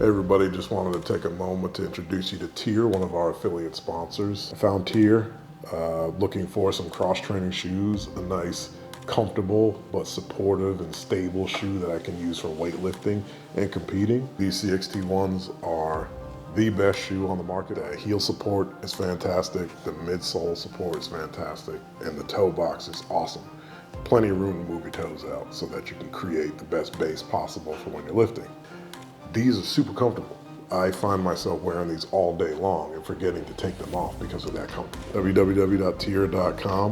Hey everybody, just wanted to take a moment to introduce you to Tier, one of our affiliate sponsors. I found Tier looking for some cross-training shoes, a nice, comfortable, but supportive and stable shoe that I can use for weightlifting and competing. These CXT1s are the best shoe on the market. The heel support is fantastic, the midsole support is fantastic, and the toe box is awesome. Plenty of room to move your toes out so that you can create the best base possible for when you're lifting. These are super comfortable. I find myself wearing these all day long and forgetting to take them off because of that comfort. www.tier.com.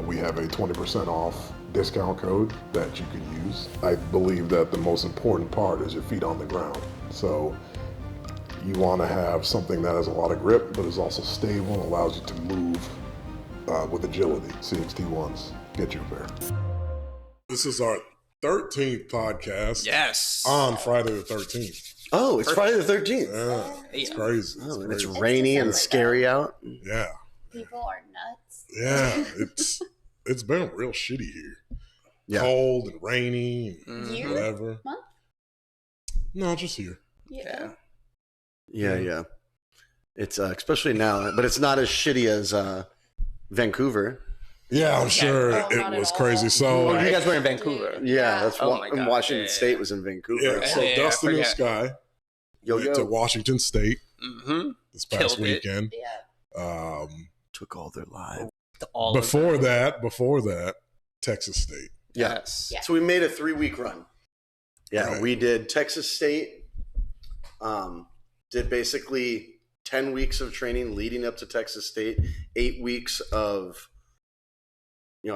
We have a 20% off discount code that you can use. I believe that the most important part is your feet on the ground. So you want to have something that has a lot of grip, but is also stable and allows you to move with agility. CXT1s, get you a pair. This is our 13th podcast. Yes. On Friday the 13th. Oh, it's Friday the 13th. Yeah, it's crazy. Oh, and it's rainy and scary out. Yeah. People are nuts. Yeah, it's been real shitty here. Yeah. Cold and rainy and Year? whatever. Month? No, just here. Yeah. It's especially now, but it's not as shitty as Vancouver. Yeah, I'm sure Oh, it not at was all. crazy. So, Oh, you guys were in Vancouver. Yeah, that's Oh my God. Washington Yeah. State was in Vancouver. yeah, so Yeah, Dustin I and forget. Sky Yo, went to yo. Washington State Mm-hmm. this past Killed it. weekend. Yeah. Took all their lives. Before that, Texas State. Yes. Yeah. So we made a 3-week run. Yeah, Right. we did Texas State. Did basically 10 weeks of training leading up to Texas State, 8 weeks of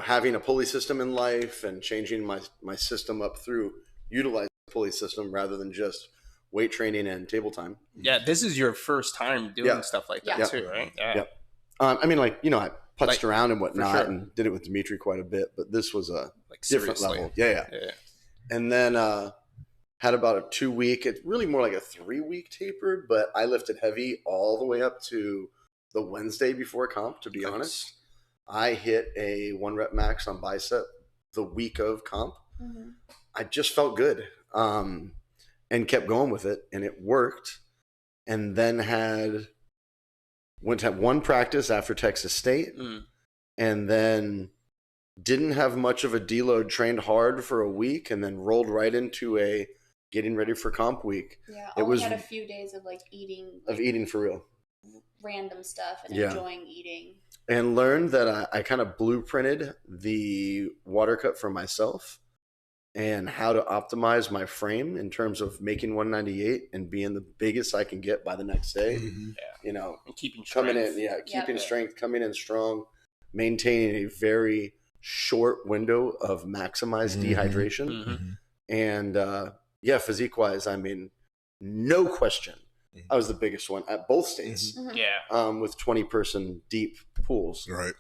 having a pulley system in life and changing my system up through utilizing the pulley system rather than just weight training and table time. Yeah, this is your first time doing Yeah. stuff like that Yeah. too, right? Yeah. I mean, I putzed around and whatnot sure. and did it with Dimitri quite a bit, but this was a Like different seriously. level. Yeah. Yeah. And then had about a 2-week, it's really more like a 3-week taper, but I lifted heavy all the way up to the Wednesday before comp, to be Nice. honest. I hit a 1 rep max on bicep the week of comp. Mm-hmm. I just felt good and kept going with it, and it worked. And then went to have one practice after Texas State, and then didn't have much of a deload, trained hard for a week, and then rolled right into a getting ready for comp week. Yeah. It Only was- had a few days of eating. Of eating for real. Random stuff and Yeah. enjoying eating. And learned that I kind of blueprinted the water cut for myself and how to optimize my frame in terms of making 198 and being the biggest I can get by the next day. Mhm. And keeping Coming strength. in, keeping Yeah. strength, coming in strong, maintaining a very short window of maximized Mhm. dehydration. Mhm. And physique wise, I mean, no question, I was the biggest one at both states. Mhm. Yeah. With 20-person deep pools. Right.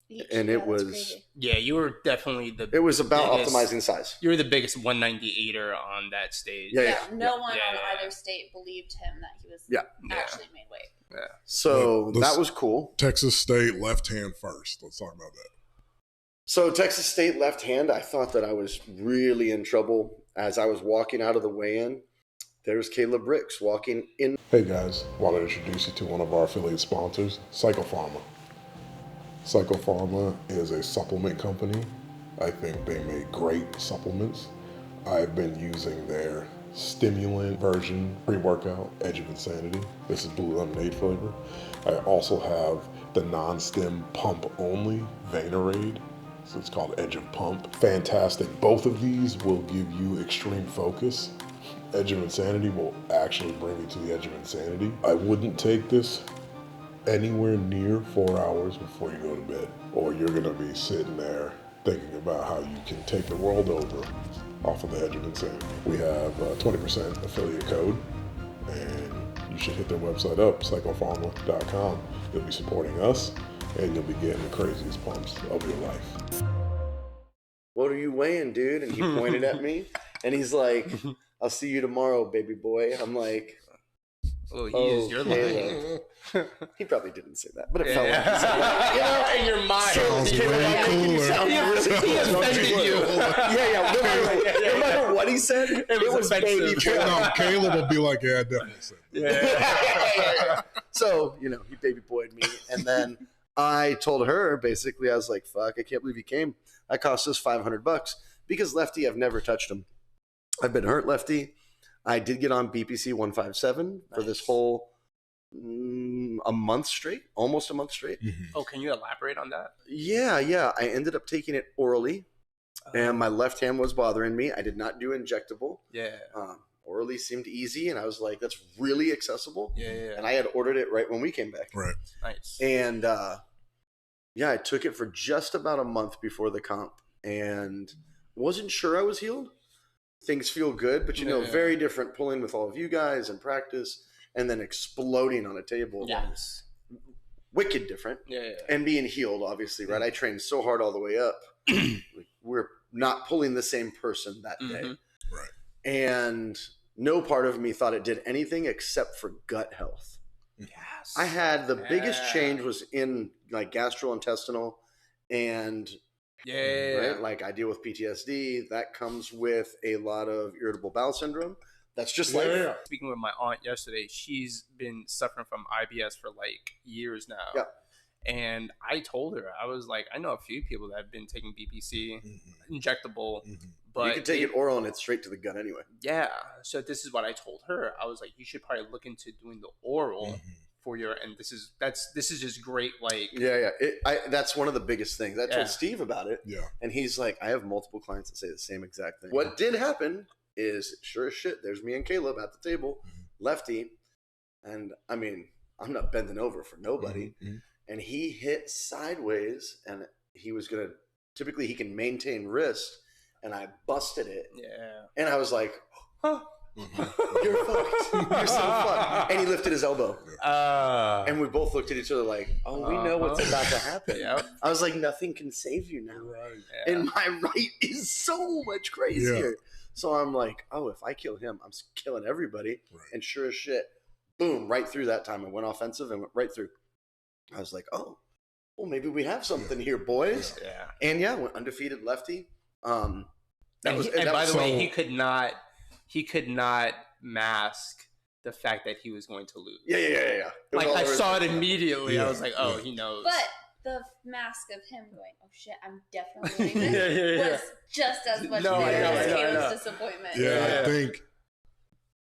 Each, And yeah, it that's was- crazy. Yeah, you were definitely It was about biggest- optimizing size. You were the biggest 198er on that stage. Yeah, Yeah, no one Yeah, on yeah. either state believed him that he was Yeah. actually made weight. So Let's- that was cool. Texas State left hand first. Let's talk about that. So Texas State left hand, I thought that I was really in trouble as I was walking out of the weigh-in. There's Caleb Ricks walking in. Hey guys, want to introduce you to one of our affiliate sponsors, Pharma. Pharma is a supplement company. I think they make great supplements. I've been using their stimulant version pre-workout, Edge of Insanity. This is blue lemonade flavor. I also have the non-stim pump only Venerade. So it's called Edge of Pump. Fantastic. Both of these will give you extreme focus. Edge of Insanity will actually bring you to the edge of insanity. I wouldn't take this anywhere near 4 hours before you go to bed, or you're gonna be sitting there thinking about how you can take the world over off of the edge of insanity. We have a 20% affiliate code, and you should hit their website up, psychopharma.com. You'll be supporting us, and you'll be getting the craziest pumps of your life. What are you weighing, dude? And he pointed at me, and he's like, I'll see you tomorrow, baby boy. I'm like, Oh, he is your Caleb. line. He probably didn't say that, but it felt like he said that. In your mind. Sounds way cooler. I'm really he offended you. Yeah. No matter what he said, it was baby boy. No, Caleb will be like, yeah, I definitely said that. So, you know, he baby boyed me. And then I told her, basically, I was like, fuck, I can't believe he came. That cost us $500 because Lefty, I've never touched him. I've been hurt Lefty. I did get on BPC 157 for this whole a month straight, almost a month straight. Mm-hmm. Oh, can you elaborate on that? Yeah. I ended up taking it orally, and my left hand was bothering me. I did not do injectable. Yeah. Orally seemed easy, and I was like, that's really accessible. Yeah. And I had ordered it right when we came back. Right. Nice. And I took it for just about a month before the comp, and wasn't sure I was healed. Things feel good, but very different pulling with all of you guys in practice and then exploding on a table. Yes. Wicked different. Yeah. And being healed, obviously, right? I trained so hard all the way up. We're not pulling the same person that day. Right. And no part of me thought it did anything except for gut health. Yes. I had the biggest change was in like gastrointestinal and right? Like I deal with PTSD. That comes with a lot of irritable bowel syndrome. That's just like Speaking with my aunt yesterday, she's been suffering from IBS for like years now. Yeah. And I told her, I was like, I know a few people that have been taking BPC, injectable, but you can take it oral and it's straight to the gut anyway. Yeah. So this is what I told her. I was like, you should probably look into doing the oral for your, and this is just great. Like, that's one of the biggest things. I told Steve about it. Yeah. And he's like, I have multiple clients that say the same exact thing. What did happen is, sure as shit, there's me and Caleb at the table, Lefty. And I mean, I'm not bending over for nobody. And he hit sideways, and he was going to, typically he can maintain wrist, and I busted it. Yeah. And I was like, huh, you're fucked. You're so fucked. And he lifted his elbow. And we both looked at each other like, oh, we know what's about to happen. I was like, nothing can save you now. Right. And my right is so much crazier. Yeah. So I'm like, oh, if I kill him, I'm killing everybody. Right. And sure as shit, boom, right through that time. I went offensive and went right through. I was like, oh, well, maybe we have something here, boys. Yeah. And went undefeated Lefty. And by the way, he could not mask the fact that he was going to lose. Yeah. Like I saw it immediately. I was like, oh, he knows. But the mask of him going, oh shit, I'm definitely winning this, was just as much there as Caleb's disappointment. Yeah, I think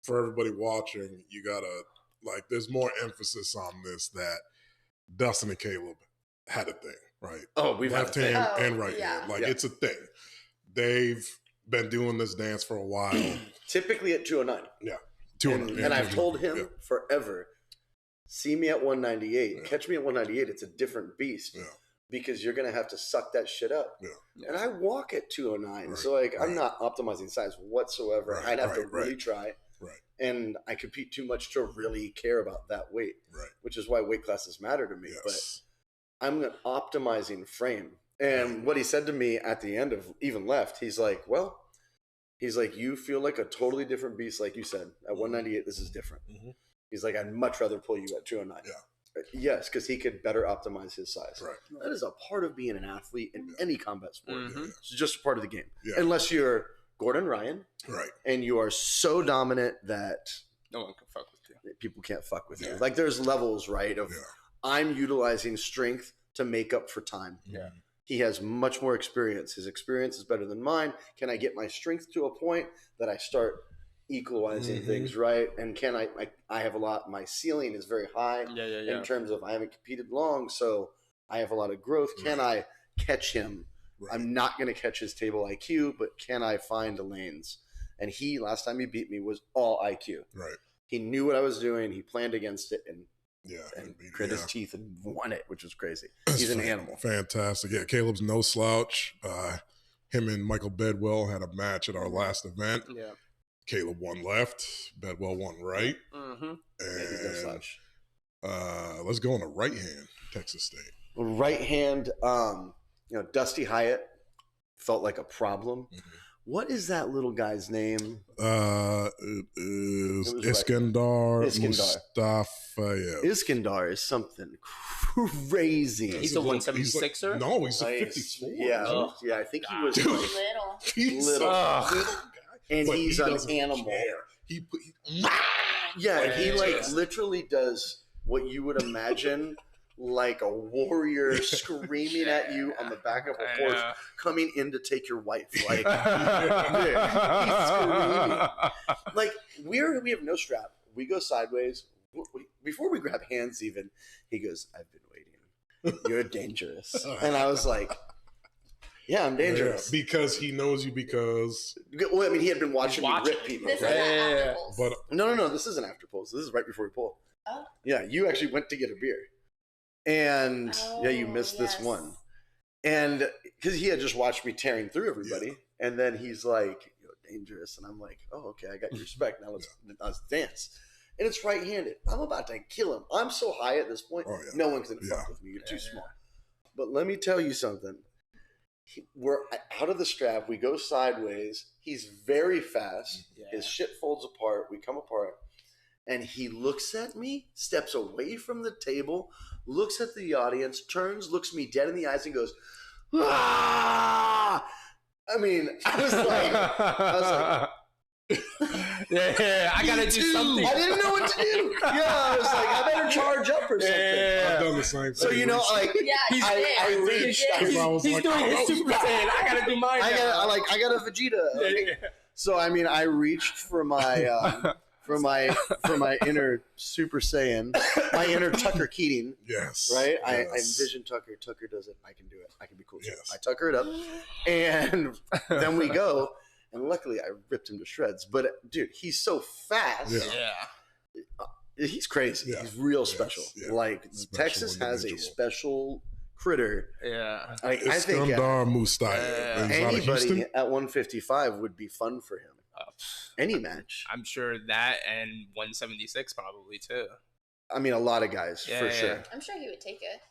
for everybody watching, you gotta, like, there's more emphasis on this that Dustin and Caleb had a thing, right? Oh, we've left had hand and right hand. Like, it's a thing. They've been doing this dance for a while. Typically at 209. Yeah. 209. And I've told him forever, see me at 198, catch me at 198, it's a different beast. Yeah. Because you're going to have to suck that shit up. Yeah. And I walk at 209. Right. So, like, I'm not optimizing size whatsoever. Right. I'd have to really try. Right. And I compete too much to really care about that weight. Right. Which is why weight classes matter to me. Yes. But I'm optimizing frame. And what he said to me at the end of even left, he's like, you feel like a totally different beast, like you said. At 198, this is different. He's like, I'd much rather pull you at 209. Yeah. Yes, because he could better optimize his size. Right. That is a part of being an athlete in any combat sport. It's just a part of the game. Yeah. Unless you're Gordon Ryan. Right. And you are so dominant that no one can fuck with you. People can't fuck with you. Like, there's levels, right, of I'm utilizing strength to make up for time. Yeah. He has much more experience. His experience is better than mine. Can I get my strength to a point that I start equalizing things, right? And can I have a lot, my ceiling is very high in terms of I haven't competed long, so I have a lot of growth. Can I catch him? Right. I'm not going to catch his table IQ, but can I find the lanes? And last time he beat me was all IQ. Right. He knew what I was doing. He planned against it and grit his teeth and won it, which was crazy. He's an animal. Fantastic. Yeah, Caleb's no slouch. Him and Michael Bedwell had a match at our last event. Yeah. Caleb won left. Bedwell won right. And he's no slouch. Let's go on the right hand, Texas State. Right hand, Dusty Hyatt felt like a problem. What is that little guy's name? It is Iskandar Mustafayev. Iskandar is something crazy. He's a 176er? No, he's a 54. Yeah, yeah, I think he was little. He's little guy. And but he's an animal. Care. He literally does what you would imagine like a warrior screaming at you on the back of a horse coming in to take your wife. Like, he's screaming. Like, we have no strap. We go sideways. Before we grab hands even, he goes, I've been waiting. You're dangerous. And I was like, yeah, I'm dangerous. Yeah, because he knows you because... Well, I mean, he had been watching me rip people. This is But no, this isn't after pulls. This is right before we pull. Oh. Yeah, you actually went to get a beer. And you missed this one. And because he had just watched me tearing through everybody. And then he's like, you're dangerous. And I'm like, oh, okay, I got your respect. Now let's dance. And it's right-handed. I'm about to kill him. I'm so high at this point, no one's going to fuck with me. You're too small. But let me tell you something. We're out of the strap. We go sideways. He's very fast. Yeah. His shit folds apart. We come apart. And he looks at me, steps away from the table, looks at the audience, turns, looks me dead in the eyes and goes, ah! I mean, I was like, I gotta do something. I didn't know what to do. Yeah, I was like, I better charge up or something. I've done the same thing. So you know, like, I reached. He's doing his Super Saiyan. I gotta do mine. I got a Vegeta. So I mean, I reached for my inner Super Saiyan, my inner Tucker Keating. Yes. Right. Yes. I envision Tucker. Tucker does it. I can do it. I can be cool. Yes. I Tucker it up, and then we go. And luckily, I ripped him to shreds. But, dude, he's so fast. Yeah. He's crazy. Yeah. He's real special. Yeah. Like, special Texas has a special critter. Yeah. Like, I think anybody at 155 would be fun for him. Any match. I'm sure that and 176 probably, too. I mean, a lot of guys, for sure. I'm sure he would take it.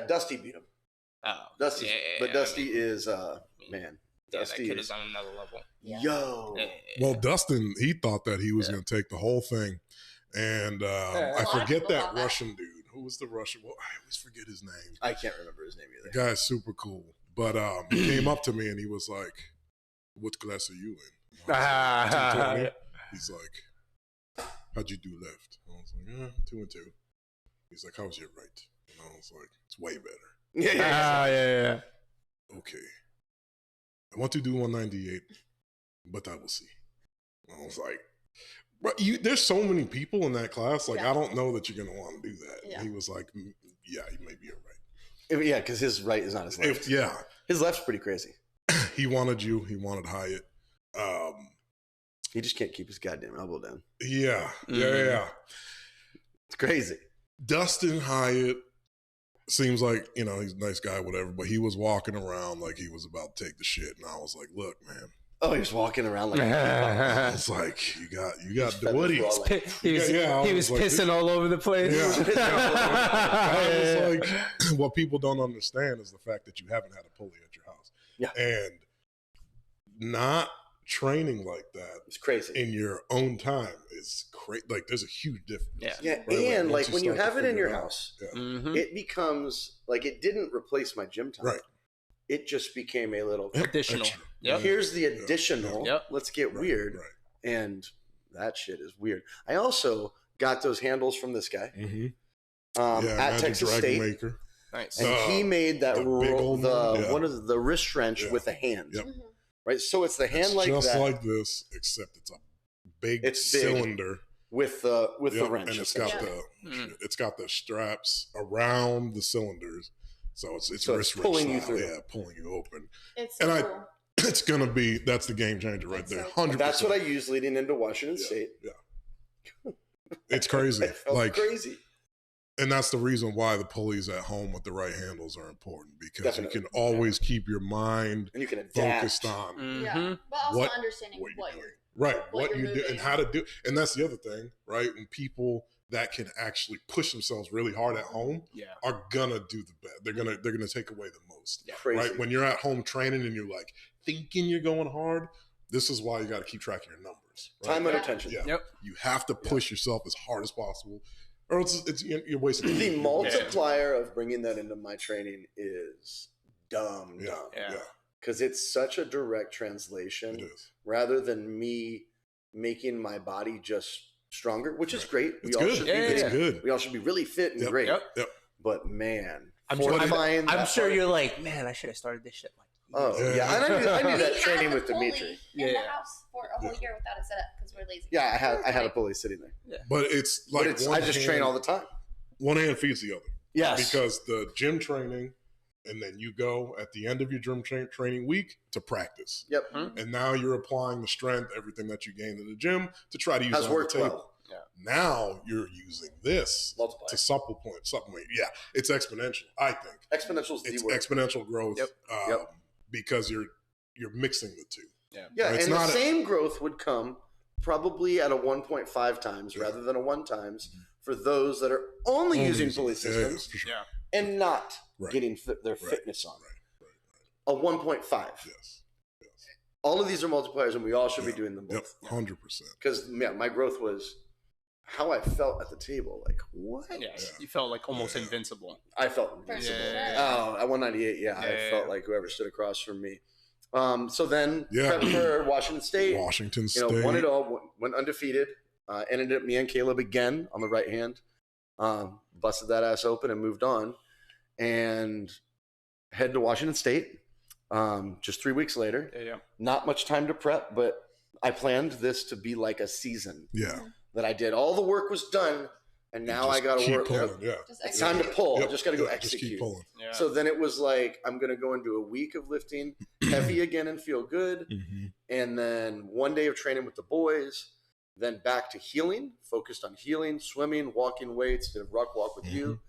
Dusty beat him. Oh. Dusty. But Dusty is, man. Dusty that kid is on another level. Yeah. Yo. Well, Dustin, he thought that he was going to take the whole thing. And I forget that Russian dude. Who was the Russian? Well, I always forget his name. I can't remember his name either. The guy's super cool. But he came up to me and he was like, what class are you in? He's like, how'd you do left? I was like, 2 and 2. He's like, how's your right? And I was like, it's way better. Yeah. Okay. I want to do 198, but I will see. I was like, but there's so many people in that class. Like, I don't know that you're going to want to do that. Yeah. And he was like, yeah, you may be all right. Yeah, because his right is not his left. His left's pretty crazy. He wanted you. He wanted Hyatt. He just can't keep his goddamn elbow down. Yeah. Yeah. It's crazy. Dustin Hyatt seems like, he's a nice guy, whatever, but he was walking around like he was about to take the shit. And I was like, look, man. Oh, he was walking around like I was like, you got the Woody. He was pissing all over the place. Yeah. I was like, what people don't understand is the fact that you haven't had a pulley at your house. Yeah. And not training like that, it's crazy in your own time is crazy. Like, there's a huge difference. Yeah. Right? And like when you have it in your house, it becomes like, it didn't replace my gym time. Right. It just became a little additional. Yep. Here's the additional. Yep. Let's get weird. Right. And that shit is weird. I also got those handles from this guy at Texas State. Maker. Nice. And he made that one of the wrist wrench with a hand. Yep. Right. So it's the hand like just that. like this, except it's a big cylinder with the wrench. And it's got the straps around the cylinders. So it's wrist pulling you through. Yeah, pulling you open. It's cool. It's gonna be, that's the game changer right there. 100%. That's what I use leading into Washington State. Yeah. It's crazy. Crazy. And that's the reason why the pulleys at home with the right handles are important, because you can always keep your mind and you can focused on but also understanding what you're doing. Right, what you do and how to do. And that's the other thing, right? When people that can actually push themselves really hard at home are gonna do the best. They're gonna take away the most. Yeah. Crazy. Right? When you're at home training and you're like thinking you're going hard, this is why you got to keep track of your numbers. Right? Time and attention. Yeah. Yep. You have to push yourself as hard as possible, or else you're wasting time. The multiplier of bringing that into my training is dumb. Yeah. Because it's such a direct translation. It is. Rather than me making my body just stronger, which is great. It's good. We all should be really fit and great. Yep. But man, I'm sure you're like, man, I should have started this shit. Oh yeah, and I knew that training with Dimitri. In the house for a whole year without a setup because we're lazy. Yeah, I had a pulley sitting there. Yeah. But it's like I just train all the time. One hand feeds the other. Yes, because the gym training, and then you go at the end of your gym training week to practice. Yep. And now you're applying the strength, everything that you gained in the gym to try to use on the table. Well. Yeah. Now you're using this to supplement. Yeah, it's exponential. I think exponential is the word. Exponential growth. Because you're mixing the two. Yeah, and the same growth would come probably at a 1.5 times rather than a 1 times for those that are only using pulley systems and not getting their fitness on. A 1.5. Yes. All of these are multipliers, and we all should be doing them both. 100%. Because my growth was how I felt at the table. Like, what? Yeah, you felt like almost invincible. I felt invincible. Oh, at 198, I felt like whoever stood across from me. So then, prep for Washington State. Won it all, went undefeated. Ended up me and Caleb again on the right hand. Busted that ass open and moved on. And head to Washington State just 3 weeks later. Not much time to prep, but I planned this to be like a season. That I did. All the work was done, and now I got to work. It's time to pull. I just got to go execute. Just keep pulling. So then it was like, I'm going to go into a week of lifting heavy again and feel good. And then 1 day of training with the boys, then back to healing, focused on healing, swimming, walking weights, did a ruck walk with you,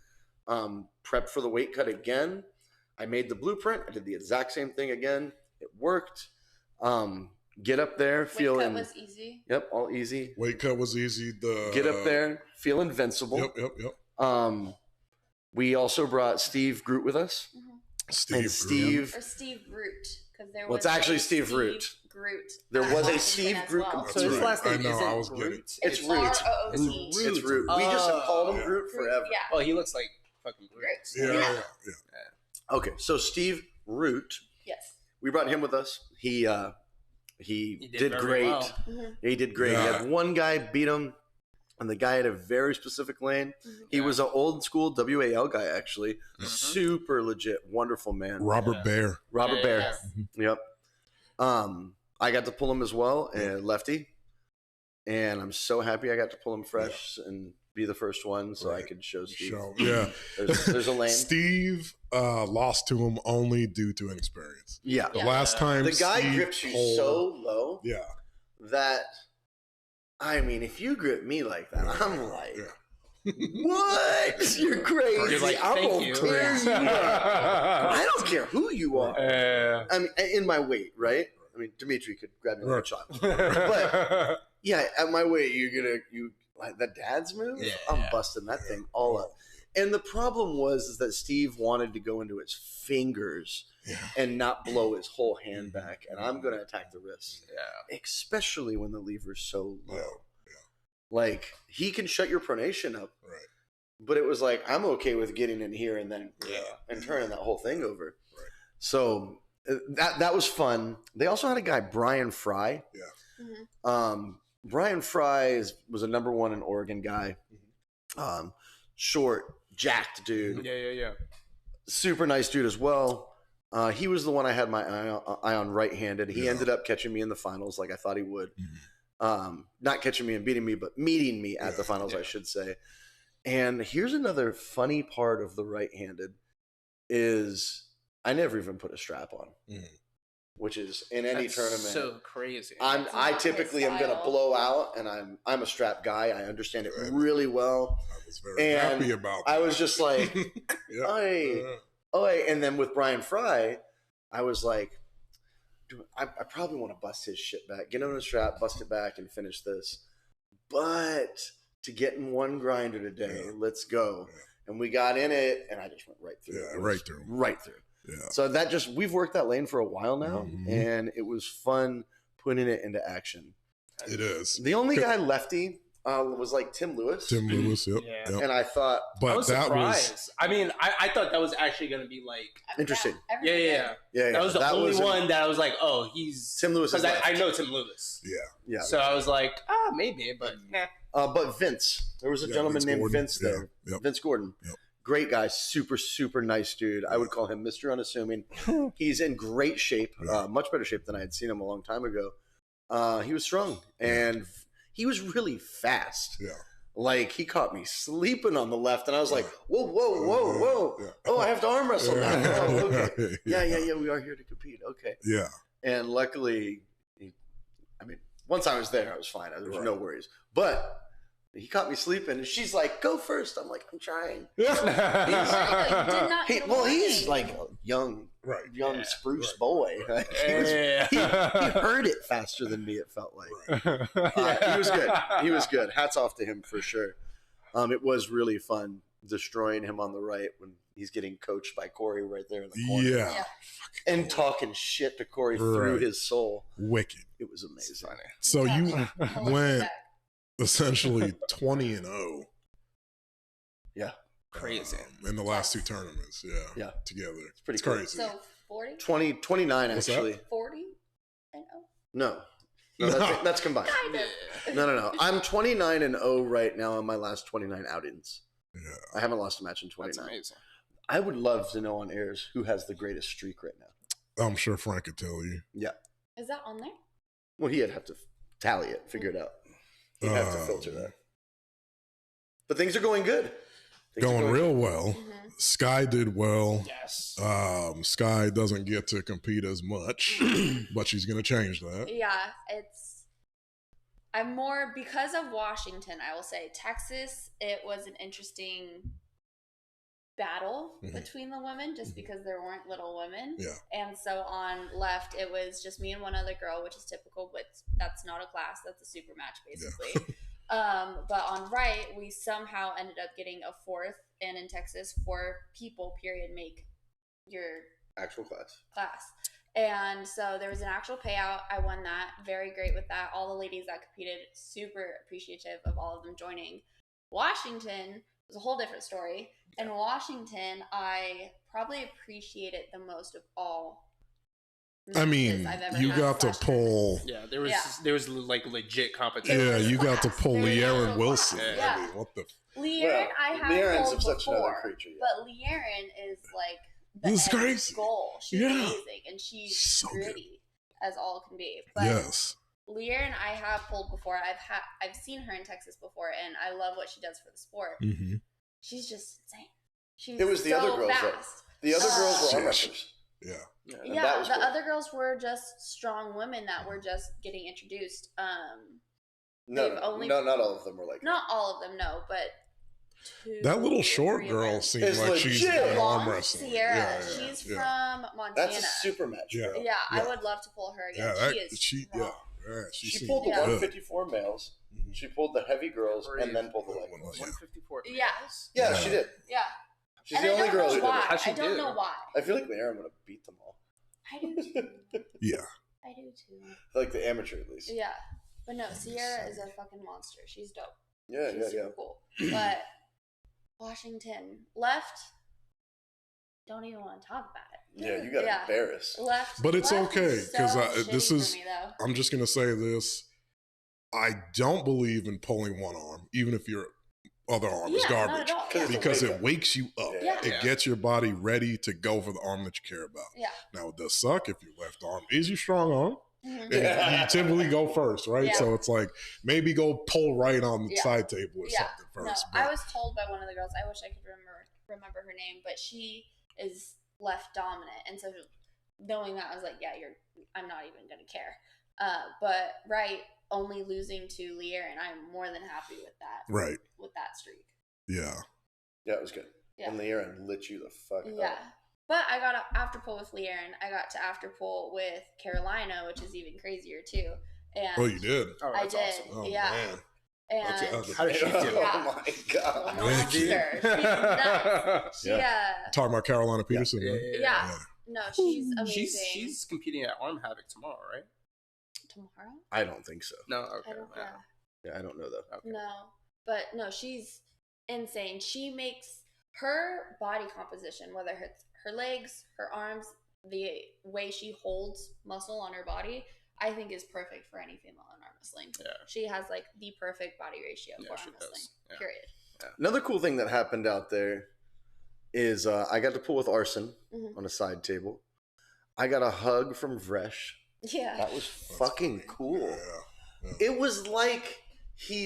prep for the weight cut again. I made the blueprint. I did the exact same thing again. It worked. Get up there, feeling. Weight cut was easy. Yep, all easy. Weight cut was easy. Get up there, feel invincible. Yep. We also brought Steve Groot with us. Steve Root, because there was. Well, it's actually Steve Root. There was a Steve Groot. So his last name I was getting it. It's Root. It's Root. We just have called him Groot forever. Yeah. Oh, he looks like fucking Groot. Yeah. Okay, so Steve Root. Yes. We brought him with us. He did great. Well. He did great. He had one guy beat him, and the guy had a very specific lane. He was an old school WAL guy, actually. Super legit, wonderful man. Robert Bear. Yep. I got to pull him as well, lefty, and I'm so happy I got to pull him fresh and be the first one, so I could show Steve. There's a lane. Steve lost to him only due to inexperience. Yeah. The last time the guy Steve grips you so low. Yeah. That, I mean, if you grip me like that, I'm like, what? You're crazy. You're like, I'm thank you. I don't care who you are. I mean, in my weight, right? I mean, Dimitri could grab me like a child. But yeah, at my weight, you like the dad's move. Yeah. I'm busting that thing all up. And the problem is that Steve wanted to go into his fingers and not blow his whole hand back. And I'm going to attack the wrist, especially when the lever's so low. Like, he can shut your pronation up. Right. But it was like, I'm okay with getting in here and then and turning that whole thing over. Right. So that was fun. They also had a guy, Brian Fry. Brian Fry was a number 1 in Oregon guy. Short, jacked dude. Yeah. Super nice dude as well. He was the one I had my eye on right-handed. He ended up catching me in the finals like I thought he would. Not catching me and beating me, but meeting me at the finals, I should say. And here's another funny part of the right-handed is I never even put a strap on, which is in any tournament. So crazy. I typically am going to blow out, and I'm a strap guy. I understand it really well. I was very happy about that. I was just like, and then with Brian Fry, I was like, dude, I probably want to bust his shit back, get him in a strap, bust it back, and finish this. But to getting one grinder today. Yeah. Let's go. Yeah. And we got in it, and I just went right through. Yeah, right through. Right through. Yeah. So we've worked that lane for a while now, and it was fun putting it into action. It is. The only guy lefty was like Tim Lewis. Tim Lewis, yep. Yeah. Yep. And I thought, I But was that surprised. was I mean, I thought that was actually going to be like, Interesting. yeah. yeah, That was the only was one that I was like, oh, he's Tim Lewis is because left. I know Tim Lewis. Yeah. So I was like, maybe, but nah. But Vince, there was a gentleman Vince named Gordon. Vince there. Yeah, yep. Vince Gordon. Yep. Great guy, super, super nice dude. I would call him Mr. Unassuming. He's in great shape, Yeah. much better shape than I had seen him a long time ago. He was strong, and he was really fast. Yeah. Like, he caught me sleeping on the left, and I was like, whoa. Yeah. Oh, I have to arm wrestle now. Yeah. Oh, okay. Yeah, we are here to compete. Okay. Yeah. And luckily, once I was there, I was fine. There was no worries. But he caught me sleeping, and she's like, go first. I'm like, I'm trying. He's like a young spruce boy. He heard it faster than me, it felt like. He was good. He was good. Hats off to him for sure. It was really fun destroying him on the right when he's getting coached by Corey right there in the corner. Yeah. And talking shit to Corey through Right. his soul. Wicked. It was amazing. So you went essentially 20-0. Yeah. Crazy. In the last two tournaments. Yeah. Together. It's pretty cool. crazy. So 40? 29 What's actually. 40 and No, No. that's combined. Kind of. No. I'm 29-0 right now on my last 29 outings. Yeah. I haven't lost a match in That's 29. amazing. I would love to know on airs who has the greatest streak right now. I'm sure Frank could tell you. Yeah. Is that on there? Well, he'd have to tally it, figure it out. He'd have to filter that. But things are going good. Going real well. Mm-hmm. Sky did well. Yes. Sky doesn't get to compete as much, but she's going to change that. Yeah, I'm more because of Washington. I will say Texas. It was an interesting battle between the women, just because there weren't little women. Yeah. And so on left, it was just me and one other girl, which is typical, but that's not a class. That's a super match, basically. But on right, we somehow ended up getting a fourth, and in Texas, 4 people, period, make your Actual class. And so there was an actual payout. I won that. Very great with that. All the ladies that competed, super appreciative of all of them joining. Washington was a whole different story. In Washington, I probably appreciate it the most of all. I mean, I've ever you had got to slash pull. Yeah, there was like legit competition. Yeah, you got to pull Very Le'Aaron natural Wilson. class. I Yeah. mean, what the? Le'Aaron, I have Le'Aaron's pulled such another before, creature. Yeah. but Le'Aaron is like the This is end crazy. goal. She's Yeah. amazing, and she's So good. gritty as all can be. But Yes. Le'Aaron, I have pulled before. I've seen her in Texas before, and I love what she does for the sport. Mm-hmm. She's just insane. She's It was the so other girls, though. fast. The other girls were Yeah. arm wrestlers. Yeah. And Yeah, that was the cool. other girls were just strong women that were just getting introduced. No, they've only- not all of them were like Not all of them, no, but two, That little short 3 of girl them. seems It's like she's legit. good at arm Blonde wrestling. Sierra, Yeah, she's yeah. from Montana. That's a super match. Yeah. girl. Yeah, I Yeah. would love to pull her again. Yeah, that, she is she strong. she She seems pulled the Yeah. 154 males. Mhm. She pulled the heavy girls and then pulled the light Well, girls. yeah. 154. Yeah. Yeah, Yeah. she did. Yeah, She's and the I only don't girl know who did why. it. How'd she I don't do? know why. I feel like Aaron would have beat them all. I do too. Yeah. I do too. Like the amateur, at least. Yeah, but no, Sierra is a fucking monster. She's dope. Yeah, She's super cool. But Washington left. Don't even want to talk about it. Yeah, you got Yeah. embarrassed. Left, But it's left okay, is 'cause so this shitty is- for me, though. I'm just gonna say this. I don't believe in pulling one arm, even if your other arm is Yeah, garbage. not at all. Yeah. Because it wakes you up. Yeah. It gets your body ready to go for the arm that you care about. Yeah. Now it does suck if your left arm is your strong arm. Mhm. And you typically go first, right? Yeah. So it's like maybe go pull right on the Yeah. side table or Yeah. something No, first. I but- was told by one of the girls. I wish I could remember her name, but she is left dominant, and so knowing that, I was like, yeah, I'm not even gonna care. But right, only losing to Le'Aaron, I'm more than happy with that. Right. With that streak. Yeah. Yeah, it was good. Yeah. And Le'Aaron lit you the fuck Yeah. up. But I got to after pull with Le'Aaron. I got to after pull with Carolina, which is even crazier too. And Oh, you did? Oh, I that's did. awesome. Oh, Yeah. man. That's the And other. How did she do? Oh my god. monster. She's nuts. She, Talking about Carolina Peterson, Yeah, right? yeah, yeah. No, she's amazing. She's competing at Arm Havoc tomorrow, right? Tomorrow? I don't think so. No, okay. I don't know. Yeah, I don't know though. Okay. No, but no, she's insane. She makes her body composition, whether it's her legs, her arms, the way she holds muscle on her body, I think is perfect for any female in arm wrestling. Yeah. She has like the perfect body ratio Yeah, for she arm wrestling. does. Yeah. Period. Another cool thing that happened out there is I got to pull with Arson Mhm. on a side table. I got a hug from Vresh. Yeah. That was fucking cool. Yeah. It was like he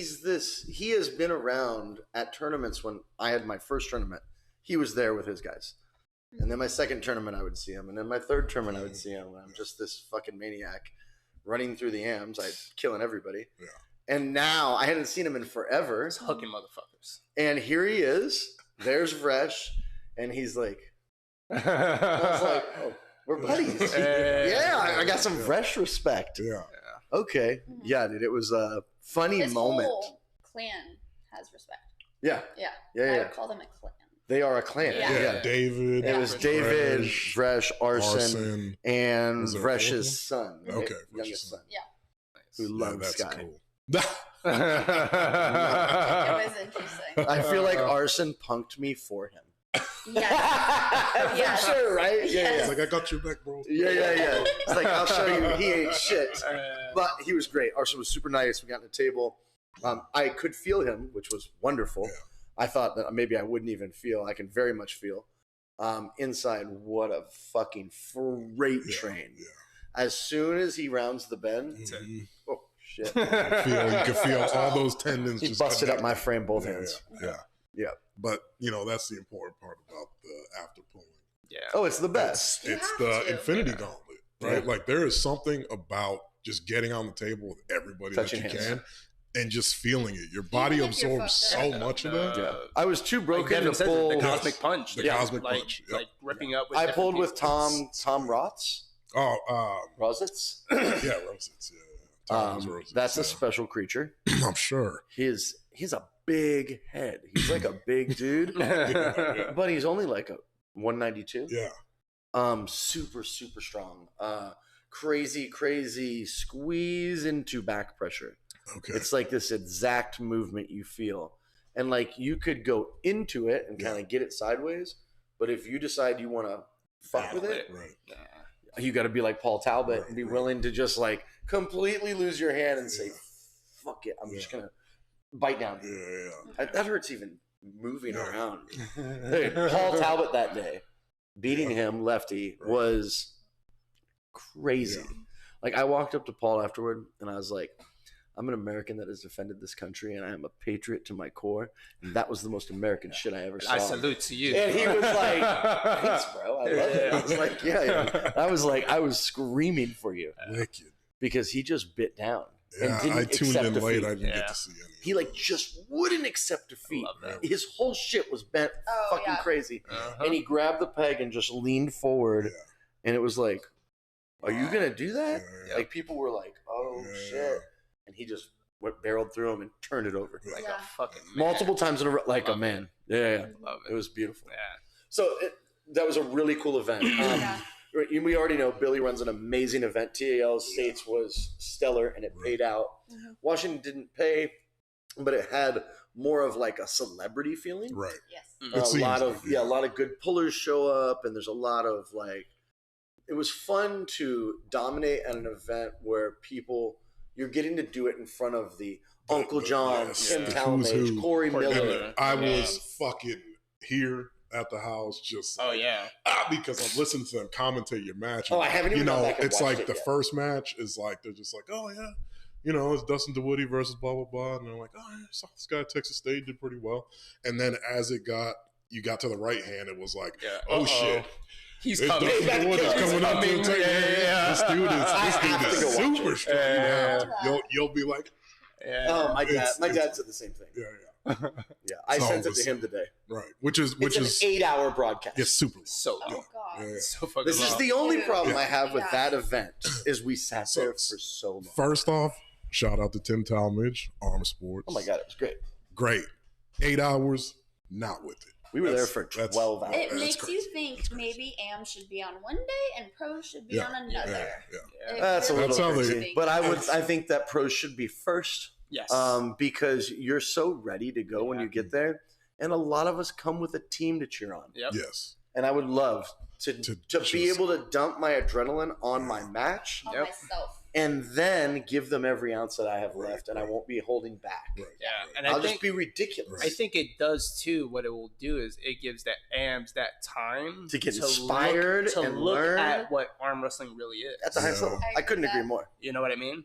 has been around at tournaments. When I had my first tournament, he was there with his guys. And then my second tournament, I would see him. And then my third tournament, I would see him. And I'm just this fucking maniac running through the AMs. I'm killing everybody. Yeah. And now I hadn't seen him in forever. Just hugging motherfuckers. And here he is. There's Vresh. And he's like, I was like, oh, we're buddies. Yeah, I got some Vresh respect. Yeah. Okay. Yeah, dude. It was a funny His moment. whole clan has respect. Yeah. Yeah. Yeah, I yeah. would call them a clan. They are a clan. Yeah. Yeah. David. It was Vresh, David, Vresh, Arson, and Was there a fourth Vresh's son. right? Okay, Youngest Vresh's son. Nice. Who Yeah, loves that's Sky. cool. It was interesting. I feel like Arson punked me for him. Yes. Yes. For sure, right? It's Yeah, like, I got your back, bro. yeah. It's like, I'll show you. He ain't shit. But he was great. Arson was super nice. We got on the table. I could feel him, which was wonderful. Yeah. I thought that maybe I wouldn't even feel. I can very much feel. Inside, what a fucking freight train. Yeah. As soon as he rounds the bend, Mhm. oh, shit. You can feel all those tendons He just busted up my connected. frame both Yeah, hands. Yeah. But, that's the important part about the after pulling. Yeah. Oh, it's the best. You It's have the to. infinity Yeah. gauntlet, right? Yeah. Like, there is something about just getting on the table with everybody Touching that you hands. can and just feeling it. Your body Even if you're absorbs fucked so up. much of that. Yeah. I was too Like broken Devin to says, pull. the Yes. cosmic punch. The Yeah. cosmic like, punch, yep. Like ripping up with I different pulled with people. Tom Rotz. Oh, Rositz. yeah, roses. Yeah. Tom's roses. That's a yeah. special creature. I'm sure. He's a big head. He's like a big dude, Yeah. but he's only like a 192. Yeah. Super strong. Crazy squeeze into back pressure. Okay. It's like this exact movement you feel. And like you could go into it and kind of get it sideways, but if you decide you want to fuck with it, Right. Yeah. you got to be like Paul Talbot and be Right. willing to just like completely lose your hand and say, Yeah. fuck it. I'm just Yeah. going to bite down. Yeah. That hurts even moving Yeah. around. Dude, Paul Talbot that day, beating him lefty Right. was crazy. Yeah. Like I walked up to Paul afterward and I was like, I'm an American that has defended this country and I am a patriot to my core. And that was the most American shit I ever saw. I salute to you. And he was like, thanks, bro. I love it. I was like, yeah. I was screaming for you Wicked. because he just bit down. Yeah, and didn't I tuned accept in defeat. late. I didn't Yeah. get to see any. He like just wouldn't accept defeat. love that. His whole shit was bent Oh, fucking yeah. crazy. Uh-huh. And he grabbed the peg and just leaned forward. Yeah. And it was like, are you going to do that? Yeah. Like people were like, oh Yeah. shit. And he just barreled through him and turned it over. like Yeah. a fucking man. Multiple times in a row, like a Love man. Yeah. Love It was beautiful. Yeah. So that was a really cool event. Yeah. We already know Billy runs an amazing event. TAL States was stellar and it paid out. Mhm. Washington didn't pay, but it had more of like a celebrity feeling. Right. Yes. Mm. It A seems lot like, of yeah. a lot of good pullers show up, and there's a lot of like. It was fun to dominate at an event where you're getting to do it in front of the Uncle John, Yes. Tim The Talmadge, who's who. Corey Corey Miller. Miller. And I was Yes. fucking here at the house just Oh yeah. because I'm listening to them commentate your match. Oh, I haven't even gone back and it's watched like it the yet. first match is like they're just like, oh yeah, it's Dustin DeWoody versus blah blah blah, and they're like, oh, I saw this guy at Texas State did pretty well, and then as you got to the right hand, it was like, Yeah. oh Uh-oh. shit, He's it's coming. Dustin DeWoody is coming up to the coming. table. Yeah. This dude I have is to go watch super it. strong. Yeah. You'll be like, Yeah. Oh, my It's- dad said the same thing. yeah, Yeah, I So sent it was- to him today. right, which is It's an 8-hour broadcast. it's super. So Oh dope. god. Yeah. So fucking This is long. the only Dude. problem I have with Yeah. that event is we sat So- there for so long. First off, Shout out to Tim Talmadge, Armsports. Oh my God, it was great. Great. 8 hours, not with it. We were there for 12 hours. It That's makes crazy. you think maybe AM should be on one day and pros should be on another. Yeah. That's a really little That's how crazy. But I think that pros should be first. Yes. Because you're so ready to go when you get there. And a lot of us come with a team to cheer on. Yep. Yes. And I would love to just- be able to dump my adrenaline on my match On Yep. myself. and then give them every ounce that I have left, and I won't be holding back. Right. Yeah. And I'll I just think be ridiculous. I think it does too. What it will do is it gives the AMs that time To get inspired to and look learn. at what arm wrestling really is. At the highest Yeah. level. I I couldn't agree agree with more. You know what I mean?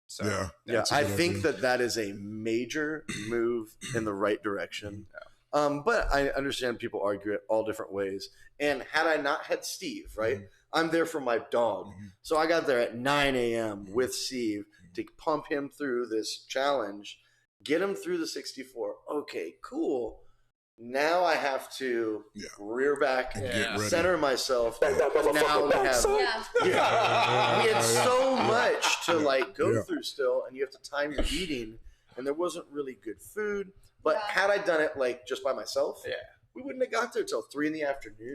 So, Yeah. Yeah, That's a I good think idea. that is a major move in the right direction. But I understand people argue it all different ways. And had I not had Steve, right? I'm there for my dog. So I got there at 9 a.m. with Steve to pump him through this challenge, get him through the 64. Okay, cool. Now I have to rear back, And get ready. center myself. And now we have Yeah. we had so much to go Yeah. through still, and you have to time your eating, and there wasn't really good food. But Yeah. had I done it just by myself, Yeah. we wouldn't have got there till 3 PM.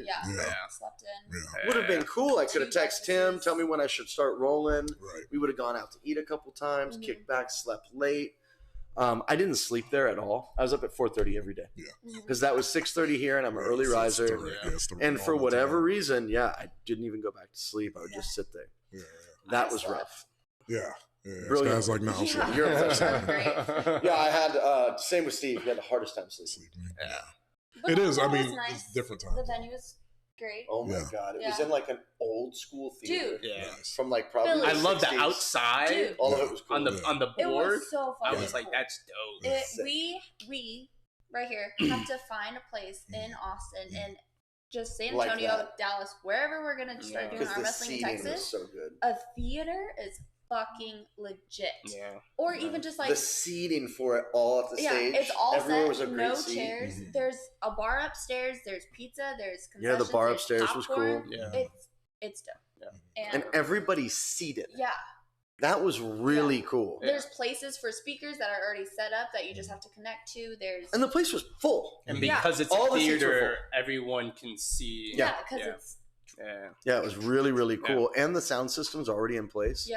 Yeah. Yeah. Slept in. Yeah. Would have been cool. I could have Two texted Tim, breakfasts. tell me when I should start rolling. Right. We would have gone out to eat a couple times, Mhm. kicked back, slept late. I didn't sleep there at all. I was up at 4:30 every day Mhm. because that was 6:30 here, and I'm an early riser. And for whatever reason, I didn't even go back to sleep. I would just sit there. Yeah. That I was slept. rough. Yeah. This Brilliant. guy's like, no, I'm Yeah. sleeping. You're a Sounds great. Yeah, I had same with Steve. He had the hardest time sleeping. Yeah. But It is. I overall, mean, it's nice. it's different The times. venue was great. Oh my Yeah. God, it was Yeah. in like an old school theater. Dude. Yeah. Nice. From probably Billy. the I love the 60s. outside Dude. All of it was cool. on the Yeah. on the It board. was so I fun. was like, that's dope. We right here have to find a place in Austin and just San Like Antonio, that. Dallas, wherever we're gonna start doing because arm the wrestling in seating was Texas. so good. A theater is fucking legit. Yeah. Or even just like The seating for it all at the stage. it's all Everywhere set, was a great no seat. chairs. Mhm. There's a bar upstairs. There's pizza. There's Yeah, the concessions, bar there's upstairs was popcorn. cool. Yeah. It's dope. Yeah. And everybody's seated. Yeah, That was really cool. there's places for speakers that are already set up that you just have to connect to. There's And the place was full. And Yeah. because it's All a the seats were theater, full. everyone can see. Yeah. because Yeah. it's Yeah, it was really, really cool. And the sound system's already in place,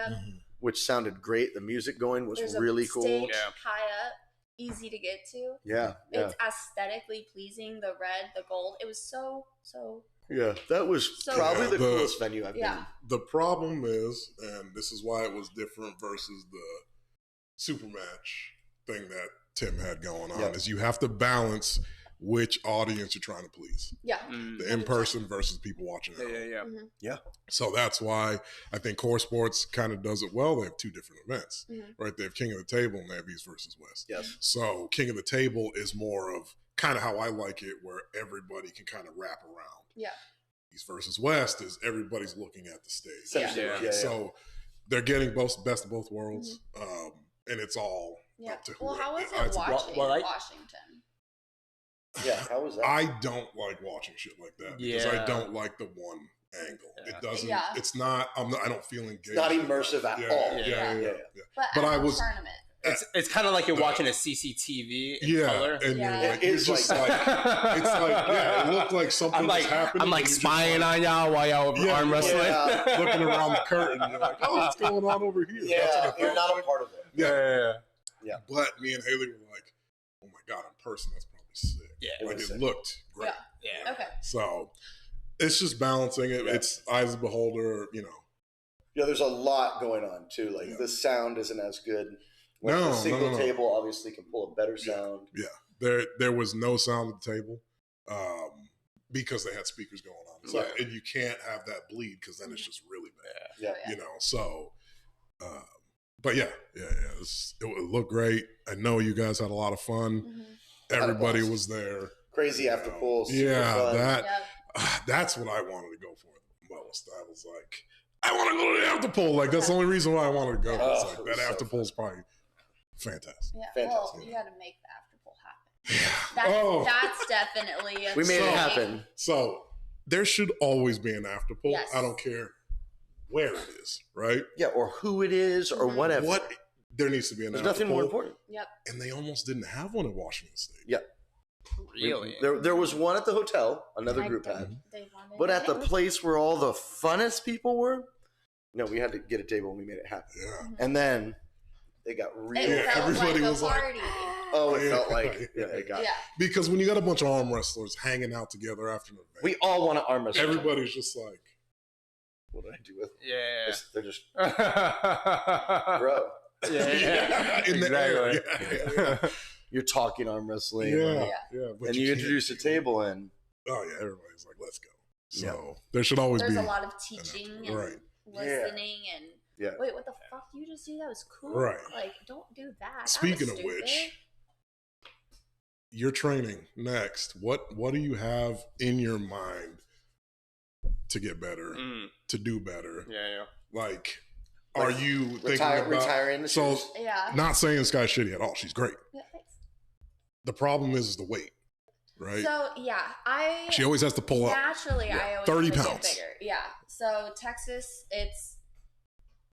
which sounded great. The music going was There's really a cool. stage Yeah. high up, easy to get to. Yeah, yeah, It's aesthetically pleasing. The red, the gold. It was so yeah. That was So probably the cool. coolest venue I've yeah. The problem is, and this is why it was different versus the super match thing that Tim had going on, Yep. is you have to balance which audience you're trying to please. Yeah. Mm. The in-person versus people watching at Yeah, home. yeah. So that's why I think Core Sports kind of does it well. They have two different events, Mhm. right? They have King of the Table and they have East versus West. Yes. So King of the Table is more of kind of how I like it, where everybody can kind of wrap around. Yeah. East versus West is everybody's looking at the stage. Essentially, Yeah. yeah. So they're getting best of both worlds, and it's all Yeah. up to Well, whoever. how was I- it watching well, I- Washington? Yeah, how was that? I don't like watching shit like that because I Yeah. don't like the one angle. Yeah. It doesn't. Yeah. It's not. I don't feel engaged. It's not immersive at Yeah, all. Yeah. Yeah. But But at I the was- tournament. It's kind of like you're watching a CCTV in Yeah, color. and Yeah. you're like, It you're is just like- like, it's like, yeah, it looked like something I'm like, was happening. I'm like and you're just spying like on y'all while y'all Yeah, arm wrestling. yeah. looking around the curtain. And you're like, oh, what's going on over here? That's Yeah, what it you're felt not like. a part of it. Yeah. But me and Haley were like, oh my God, in person, that's probably sick. Yeah, it Like was it sick. looked great. Yeah. Okay. So it's just balancing it. Yeah. It's eyes of the beholder, Yeah, there's a lot going on too. Like Yeah. the sound isn't as good. Like No, the single no. table obviously can pull a better sound. There was no sound at the table because they had speakers going on. So, Yeah. and you can't have that bleed because then it's just really bad. Yeah. So, but yeah, it looked great. I know you guys had a lot of fun. Mhm. Had a Everybody blast. was there. Crazy after pulls. Super Yeah, fun. that's what I wanted to go for the most. I was like, I want to go to the after pull. Like that's the only reason why I wanted to go. Oh, It's it like was that so after pull is probably fantastic. Yeah. Fantastic. Well, you got to make the after pull happen. Oh. That's definitely a We made it So- happen. So there should always be an after pull. Yes. I don't care where it is, right? Yeah, or who it is or Mhm. whatever. What there needs to be an There's nothing more after-poll. important. Yep. And they almost didn't have one in Washington State. Yep. Really? There was one at the hotel, another I group don't- had. they wanted But at the it. place where all the funnest people were, no, we had to get a table and we made it happen. Yeah. And then they got real. It Yeah, felt everybody like was a like, party. Oh, it Yeah. felt like it got. Yeah. Because when you got a bunch of arm wrestlers hanging out together after an event, We all want to arm wrestle. everybody's just like, What did I do with? Yeah. They're just yeah. bro. in the air. Yeah. You're talking arm wrestling, Yeah. But and you can't introduce a do it. table in. Oh yeah, everybody's like, let's go. So there should always There's be a lot of teaching and Right. listening and Yeah. wait, what the fuck did you just do? That was cool. Right. Like, don't do that. That was Speaking of stupid. which, your training next. What do you have in your mind to get better, to do better? Yeah. Like, are you thinking about retiring the so? shoes? Yeah. Not saying Sky's shitty at all. She's great. Yeah, thanks. The problem is the weight, right? So yeah, She always has to pull up. naturally Yeah, I always 30 have to pounds. get bigger. Yeah. So Texas, it's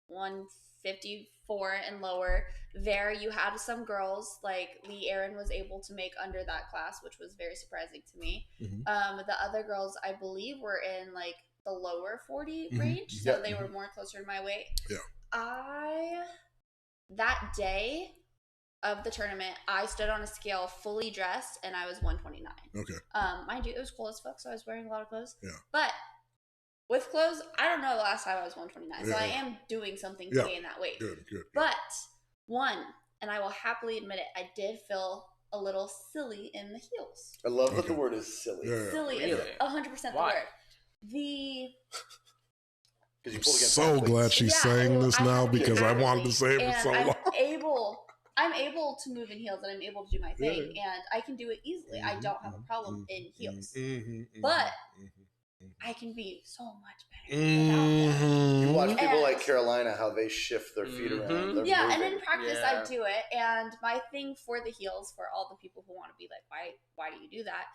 154 and lower. There, you had some girls like Lee Aaron was able to make under that class, which was very surprising to me. Mhm. The other girls, I believe, were in like the lower 40 Mhm. range, so Yeah. they were more closer to my weight. Yeah. That day of the tournament, I stood on a scale fully dressed, and I was 129. Okay. Mind you, it was cold as fuck, so I was wearing a lot of clothes. Yeah. But with clothes, I don't know the last time I was 129, so Yeah. I am doing something to Yeah. gain that weight. Good. But and I will happily admit it, I did feel a little silly in the heels. I love that Okay. the word is silly. Yeah. Silly Really? is 100% Why? the word. The Because you I'm pulled against so athletes. glad she's Yeah, saying well, this I now have to be because I an wanted to say it and for so long. I'm able to move in heels and I'm able to do my thing and I can do it easily. I don't have a problem in heels. But I can be so much better without them. You watch people And- like Carolina, how they shift their feet around. They're Yeah, and moving. in practice Yeah. I do it. And my thing for the heels, for all the people who want to be like, why do you do that?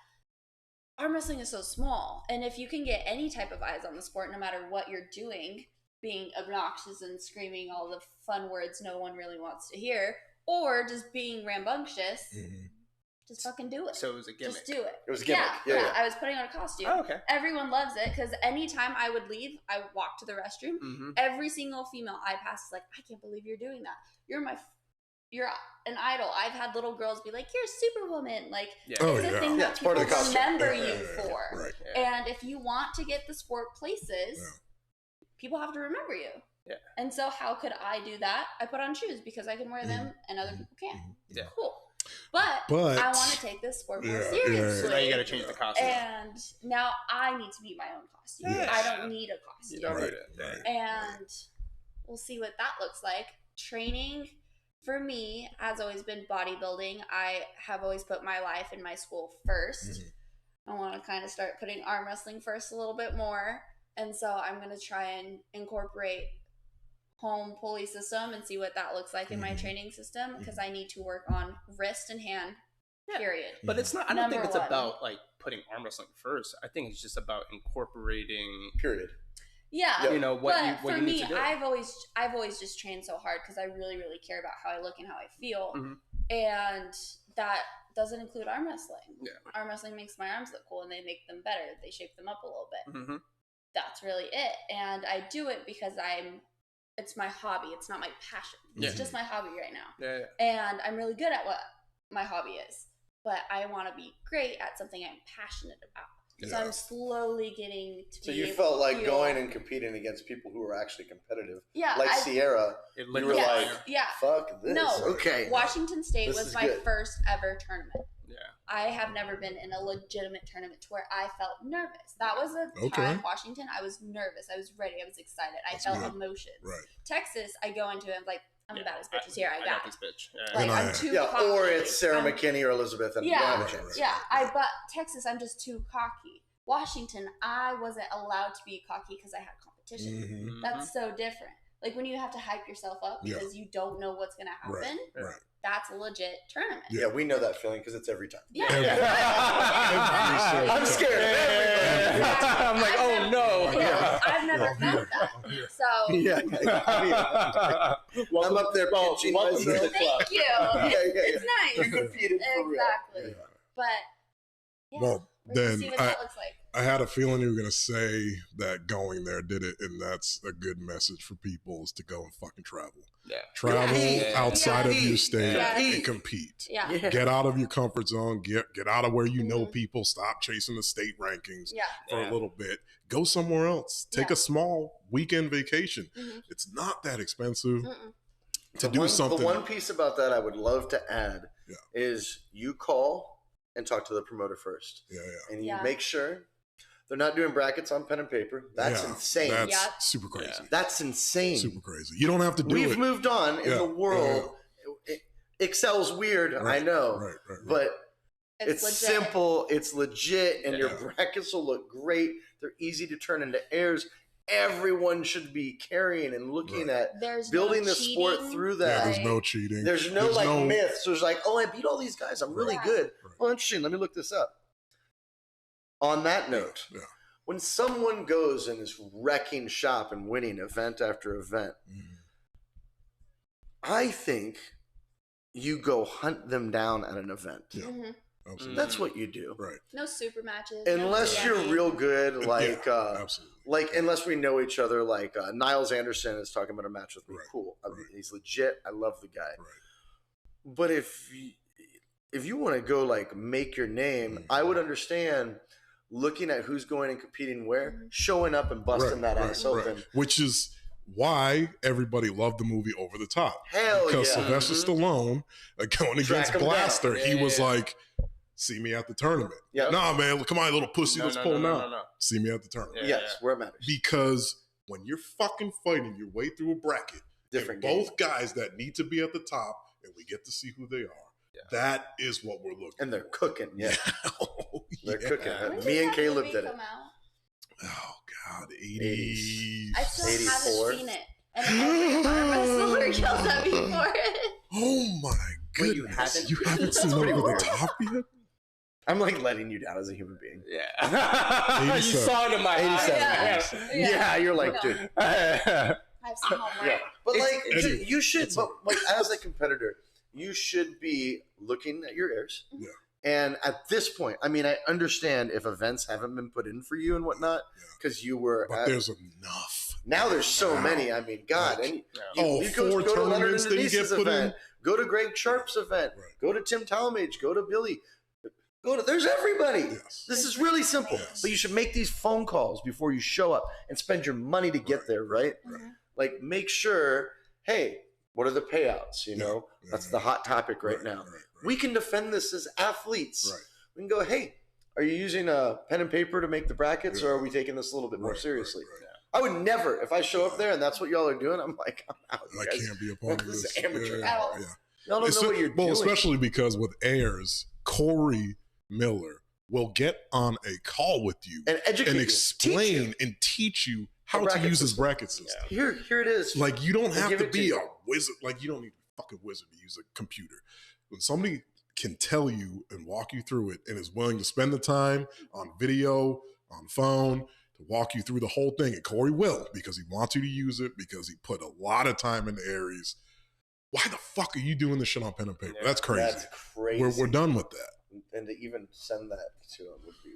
Arm wrestling is so small. And if you can get any type of eyes on the sport, no matter what you're doing, being obnoxious and screaming all the fun words no one really wants to hear, or just being rambunctious, just fucking do it. So it was a gimmick. Just do it. It was a gimmick. Yeah. I was putting on a costume. Oh, okay. Everyone loves it because anytime I would leave, I would walk to the restroom. Mm-hmm. Every single female I pass is like, I can't believe you're doing that. You're an idol. I've had little girls be like, you're Superwoman. Like, Yeah. Oh, it's a yeah. thing Yeah, that it's part people of the costume. remember Yeah, you yeah, for. Right. Yeah. And if you want to get the sport places, people have to remember you. Yeah. And so how could I do that? I put on shoes because I can wear them and other people can't. Yeah. Cool. But I want to take this sport more Yeah, seriously. So now you got to change the costume. And now I need to be my own costume. Yes. I don't need a costume. You don't Right, need it. right. And we'll see what that looks like. Training for me has always been bodybuilding. I have always put my life and my school first. I want to kind of start putting arm wrestling first a little bit more. And so I'm going to try and incorporate home pulley system and see what that looks like in my training system because I need to work on wrist and hand, period. But it's not. I don't think Number it's one. about like putting arm wrestling first. I think it's just about incorporating. Period. Yeah. You know what but you for me, need to do. I've always just trained so hard because I really, really care about how I look and how I feel, Mhm. and that doesn't include arm wrestling. Yeah. Arm wrestling makes my arms look cool and they make them better. They shape them up a little bit. Mm-hmm. That's really it, and I do it because it's my hobby. It's not my passion. It's Yeah. just my hobby right now, Yeah. and I'm really good at what my hobby is. But I want to be great at something I'm passionate about. So Yeah. I'm slowly getting to So be you able felt to like feel- going and competing against people who were actually competitive. Yeah, Like Sierra. It You were literally. like, yeah. fuck this. No. Okay. Washington State This was is my good. first ever tournament. Yeah. I have never been in a legitimate tournament to where I felt nervous. That was a Okay. time, Washington, I was nervous. I was ready. I was excited. I That's felt good. emotions. Right. Texas, I go into it, I'm like, I'm the baddest bitches here. I got got it. this bitch. Yeah. Like, And I'm I- too Yeah, cocky. or it's Sarah I'm- McKinney or Elizabeth, and you Yeah. don't have a Right, chance. right. Yeah, but Texas, I'm just too cocky. Washington, I wasn't allowed to be cocky because I had competition. Mhm. That's so different. Like when you have to hype yourself up Yeah. because you don't know what's going to happen, Right. that's a legit tournament. Yeah, we know that feeling because it's every time. Yeah. Every I'm scared. I'm like, oh no. Yeah, I've never I'm felt here. that. I'm here. So Yeah. I'm up there pinching welcome to myself. the club. thank you. Yeah. It's nice. You competed for real. Exactly. But yeah, Well, we're gonna then see what that looks like. I had a feeling you were going to say that going there did it, and that's a good message for people is to go and fucking travel. Yeah. Travel Yeah. outside of Yeah. your state Yeah. and compete. Yeah. Yeah. Get out of your comfort zone. Get out of where you know Mhm. people. Stop chasing the state rankings Yeah. for Yeah. a little bit. Go somewhere else. Take Yeah. a small weekend vacation. Mhm. It's not that expensive Mm-mm. to do something. The one piece about that I would love to add Yeah. is you call and talk to the promoter first. Yeah, And you Yeah. make sure they're not doing brackets on pen and paper. That's Yeah, insane. That's Yep. super crazy. Yeah. That's insane. Super crazy. You don't have to do We've it. moved on in Yeah, the world. Excel's weird, Right, I know. Right. But It's it's legit. simple, it's legit, and your Yeah. brackets will look great. They're easy to turn into airs. Everyone should be carrying and looking Right. at There's building no the sport cheating. through Yeah, that. there's Right. no cheating. There's no myths. There's like, oh, I beat all these guys. I'm really Yeah. good. Right. Well, interesting. Let me look this up. On that note, Yeah. when someone goes and is wrecking shop and winning event after event, Mhm. I think you go hunt them down at an event. Yeah. Mhm. Absolutely. That's what you do. Right. No super matches. Unless no you're DMing. real good, like Absolutely. unless we know each other, like Niles Anderson is talking about a match with me. Right, Cool, right. He's legit. I love the guy. Right. But if you want to go like make your name, Mhm. I would understand looking at who's going and competing where, Mhm. showing up and busting that ass open. Which is why everybody loved the movie Over the Top. Hell Because yeah. Sylvester Mhm. Stallone, going Track against him down. Blaster, he Yeah, was yeah. like, see me at the tournament. Yeah. Nah, man, come on, little pussy, let's pull him out. No. See me at the tournament. Yeah. Yes, where it matters. Because when you're fucking fighting your way through a bracket, Different and game. both guys that need to be at the top, and we get to see who they are, Yeah. that is what we're looking And they're for. cooking. Yeah, Oh, they're yeah. cooking. Yeah. When Me did and that Caleb movie did it. come out? Oh, God. 80s. I still 84. haven't seen it. And every arm wrestler yells at me for it. Oh, my Wait, you goodness. haven't? You haven't That's seen pretty Over the weird. Top yet? I'm like letting you down as a human being. Yeah. you 87. saw it in my 87. eyes. Yeah, you're like, No. dude. I've seen homework. Yeah, but It's- like it's- you should, it's but like as a competitor, you should be looking at your airs. Yeah. And at this point, I mean, I understand if events haven't been put in for you and whatnot because you were. But there's enough. Now there's so Wow. many. I mean, God, Like, and Oh, four to Leonard tournaments and that you get Denise's put event, in? go to Greg Sharp's event, Right. go to Tim Talmadge, go to Billy, go to. There's everybody. Yes. This is really simple, Yes. but you should make these phone calls before you show up and spend your money to get Right. there, right? Mhm. Like, make sure, hey, what are the payouts? You know, Yeah, that's yeah. the hot topic right now. Right. We can defend this as athletes. Right. We can go, hey, are you using a pen and paper to make the brackets, Yeah. or are we taking this a little bit more Right, seriously? right, right. I would never, if I show up there and that's what y'all are doing, I'm like, I'm out. You I guys. can't be a part of This is this. amateur hour. Yeah. Y'all don't know what you're well, doing. especially because with airs, Corey Miller will get on a call with you and educate and you. explain Teach and teach you how A to bracket use his system. bracket system. you. Here it is. Like, you don't We'll have give to it to be you. a wizard. Like, you don't need to be a fucking wizard to use a computer. When somebody can tell you and walk you through it and is willing to spend the time on video, on phone, to walk you through the whole thing, and Corey will, because he wants you to use it, because he put a lot of time into Aries. Why the fuck are you doing this shit on pen and paper? Yeah, That's crazy. That's crazy. We're done with that. And to even send that to him would be,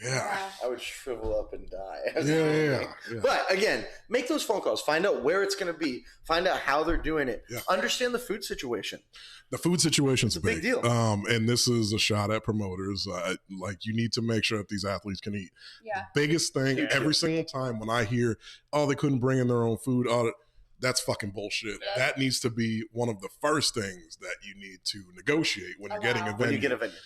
Yeah. I would shrivel up and die. Yeah. But again, make those phone calls. Find out where it's going to be. Find out how they're doing it. Yeah. Understand the food situation. The food situation's It's a big deal. And this is a shot at promoters. Like, you need to make sure that these athletes can eat. Yeah. Biggest thing Yeah. every single time when I hear, oh, they couldn't bring in their own food, oh, that's fucking bullshit. Yeah. That needs to be one of the first things that you need to negotiate when you're getting a Allow. When venue. you get a venue.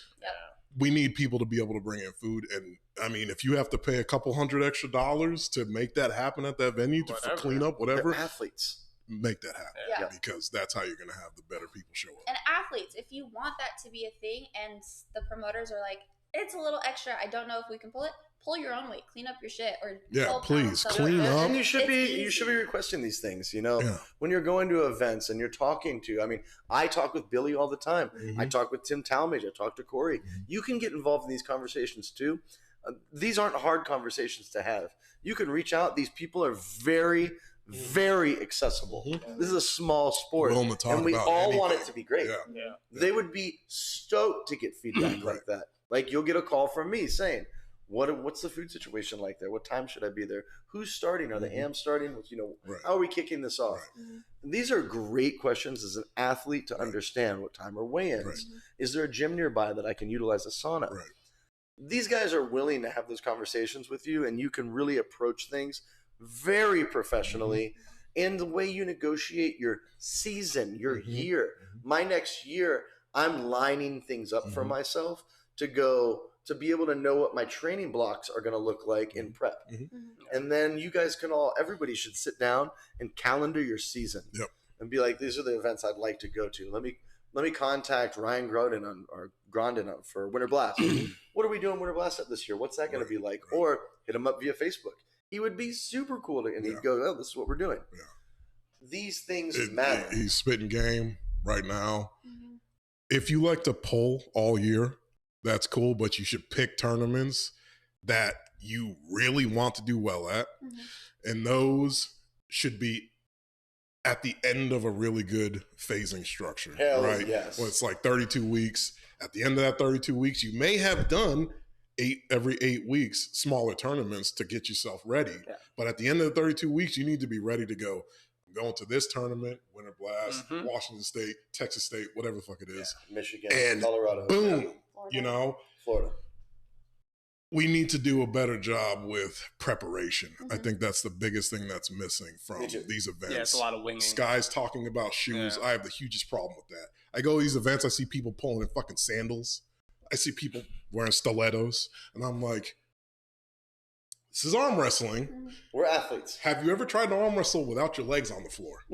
We need people to be able to bring in food. And I mean, if you have to pay a couple $100 to make that happen at that venue, for Whatever. cleanup, whatever, They're athletes. make that happen. Yeah. Because that's how you're going to have the better people show up. And athletes, if you want that to be a thing and the promoters are like, it's a little extra, I don't know if we can pull it, pull your own weight, clean up your shit, or Yeah, pull please, pounds clean somewhere. up. And you should It's be easy. requesting these things, you know. Yeah. When you're going to events and you're talking to, I mean, I talk with Billy all the time. Mhm. I talk with Tim Talmadge. I talk to Corey. Mhm. You can get involved in these conversations too. These aren't hard conversations to have. You can reach out. These people are very, very accessible. This is a small sport, Willing to talk and we about all want anything. it to be great. Yeah. They would be stoked to get feedback like that. Like you'll get a call from me saying, "What's the food situation like there? What time should I be there? Who's starting? Are the AMs starting? How are we kicking this off?" These are great questions as an athlete to understand what time are weigh-ins. Is there a gym nearby that I can utilize a sauna? These guys are willing to have those conversations with you, and you can really approach things very professionally. And the way you negotiate your season, your year. My next year, I'm lining things up for myself to be able to know what my training blocks are going to look like in prep. And then you guys everybody should sit down and calendar your season and be like, these are the events I'd like to go to. Let me contact Ryan Grondin for Winter Blast. What are we doing Winter Blast at this year? What's that going to be like? Or hit him up via Facebook. He would be super cool and he'd go, "Oh, this is what we're doing." These things matter. He's spitting game right now. If you like to pull all year, that's cool, but you should pick tournaments that you really want to do well at. And those should be at the end of a really good phasing structure. Right? Yes. Well, it's like 32 weeks. At the end of that 32 weeks, you may have done every 8 weeks, smaller tournaments to get yourself ready. But at the end of the 32 weeks, you need to be ready to go. I'm going to this tournament, Winter Blast, Washington State, Texas State, whatever the fuck it is. Michigan, and Colorado. Boom. Florida. Florida. We need to do a better job with preparation. I think that's the biggest thing that's missing from these events. Yeah, it's a lot of winging. Sky's talking about shoes. I have the hugest problem with that. I go to these events, I see people pulling in fucking sandals. I see people wearing stilettos, and I'm like, this is arm wrestling. We're athletes. Have you ever tried to arm wrestle without your legs on the floor?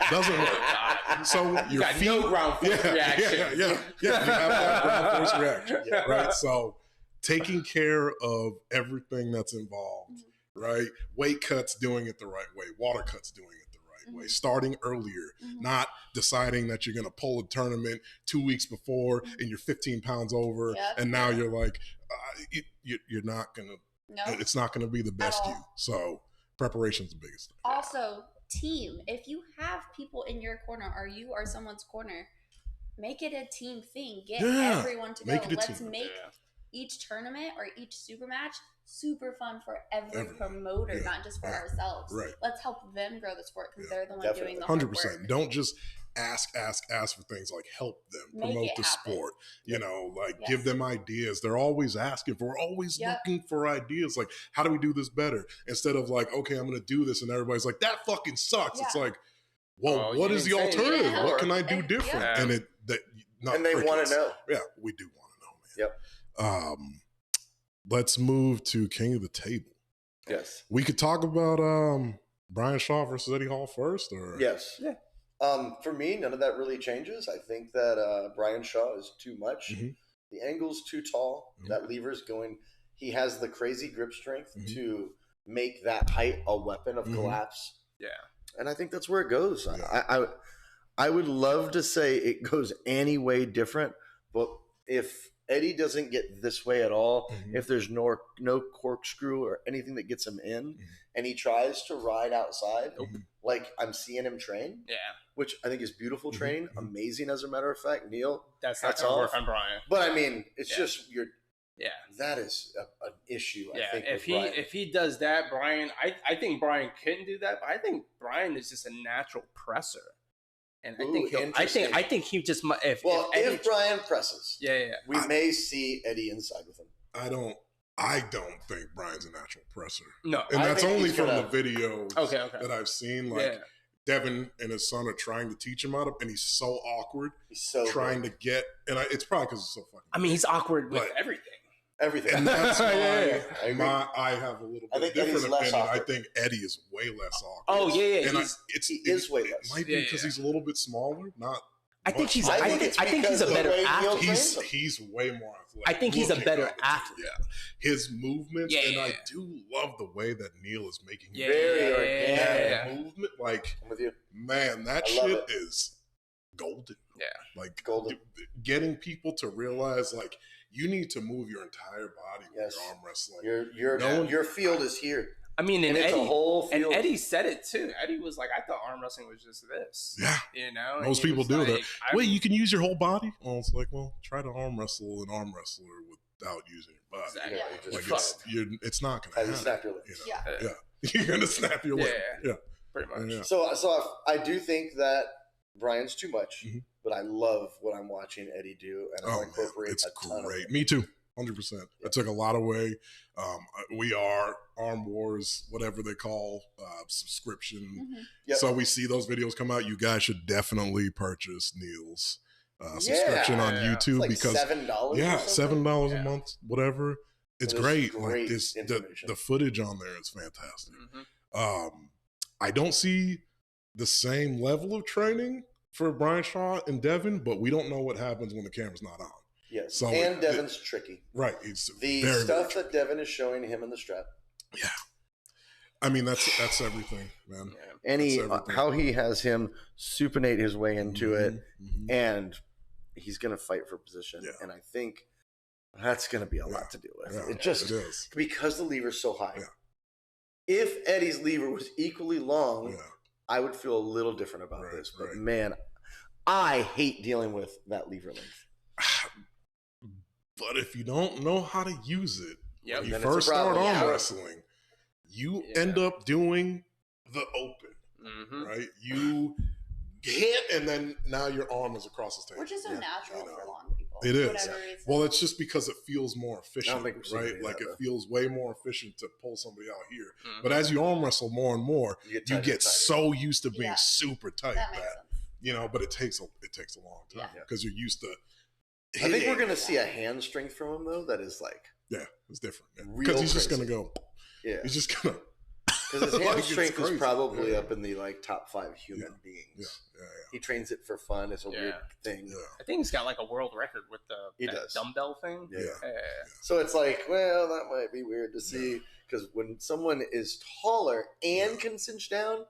Doesn't work. So your got feet, no ground force reaction. You have that ground force reaction, right? So taking care of everything that's involved, right? Weight cuts, doing it the right way. Water cuts, doing it the right way. Starting earlier, not deciding that you're going to pull a tournament 2 weeks before and you're 15 pounds over, and now you're like, you're not going to. It's not going to be the best you. So preparation's the biggest thing. Also, team. If you have people in your corner, or you are someone's corner, make it a team thing. Get everyone to go. Let's make each tournament or each super match super fun for every promoter, not just for ourselves. Let's help them grow the sport because they're the one doing the hard 100%. work. Don't just ask for things. Like, help them promote the sport. Give them ideas. They're always asking for. We're always looking for ideas. Like, how do we do this better? Instead of like, okay, I'm going to do this, and everybody's like, that fucking sucks. It's like, well, what is the alternative? What can I do different? And they want to know. Yeah, we do want to know, man. Let's move to King of the Table. Yes. We could talk about Brian Shaw versus Eddie Hall first, or yes. For me, none of that really changes. I think that Brian Shaw is too much. The angle's too tall. That lever's going. He has the crazy grip strength to make that height a weapon of collapse. And I think that's where it goes. I would love to say it goes any way different, but if Eddie doesn't get this way at all, if there's no corkscrew or anything that gets him in, and he tries to ride outside, like I'm seeing him train, which I think is beautiful training, amazing as a matter of fact. Neil, that's not going to work on Brian. But I mean, it's just that is an issue. I think if he does that, Brian, I think Brian couldn't do that, but I think Brian is just a natural presser. And I think he just might. If Brian presses, we may see Eddie inside with him. I don't think Brian's a natural presser. No, and that's only from the videos that I've seen. Like Devin and his son are trying to teach him how to, and he's so awkward. He's so trying to get, and it's probably because he's so fucking. I mean, he's awkward with everything. And that's why I have a little bit different opinion. I think Eddie is way less awkward. Oh yeah, and he is way less. It might be because he's a little bit smaller. I think he's a better athlete. He's way more athletic. I think he's a better athlete. His movements, and I do love the way that Neil is making very organic movement. Like, I'm with you, man, that shit is golden. Golden. Getting people to realize, like, you need to move your entire body when you're arm wrestling. Your field is here. I mean, and it's Eddie, a whole field. And Eddie said it too. Eddie was like, I thought arm wrestling was just this. Yeah. You know? Most people do that. Wait, you can use your whole body? Well, it's like, well, try to arm wrestle an arm wrestler without using your body. Exactly. Like it's not going to happen. Snap your legs. Yeah. You're going to snap your leg. Yeah. Pretty much. Yeah. So I do think that Brian's too much, but I love what I'm watching Eddie do, and I incorporate it's a ton great. of it. Me too. 100%. I took a lot away. We are Arm Wars, whatever they call subscription. So we see those videos come out. You guys should definitely purchase Neil's subscription on YouTube because $7. Yeah, $7 a month, whatever. It's great. Like the footage on there is fantastic. I don't see the same level of training for Brian Shaw and Devin, but we don't know what happens when the camera's not on. Yes, so and Devin's tricky. Right. It's the very, stuff that Devin is showing him in the strap. Yeah. I mean, that's everything, man. Yeah. And how he has him supinate his way into it, and he's going to fight for position. Yeah. And I think that's going to be a lot to deal with. Yeah, it is. Because the lever's so high. Yeah. If Eddie's lever was equally long, I would feel a little different about this. But man, I hate dealing with that lever length. But if you don't know how to use it, when you then first start arm wrestling, you end up doing the open, right? You hit, and then now your arm is across the stage. Which is so natural for long people. It is. Well, it's just because it feels more efficient, right? Like it feels way more efficient to pull somebody out here. But as you arm wrestle more and more, you get so used to being super tight that but it takes a long time because you're used to. I think we're going to see a hand strength from him, though, that is like... Yeah, it's different. Because he's just going to go... Yeah. He's just going to... Because his hand strength is probably up in the top 5 human beings. Yeah. He trains it for fun. It's a weird thing. I think he's got like a world record with the dumbbell thing. Yeah. So it's like, well, that might be weird to see. Because when someone is taller and can cinch down,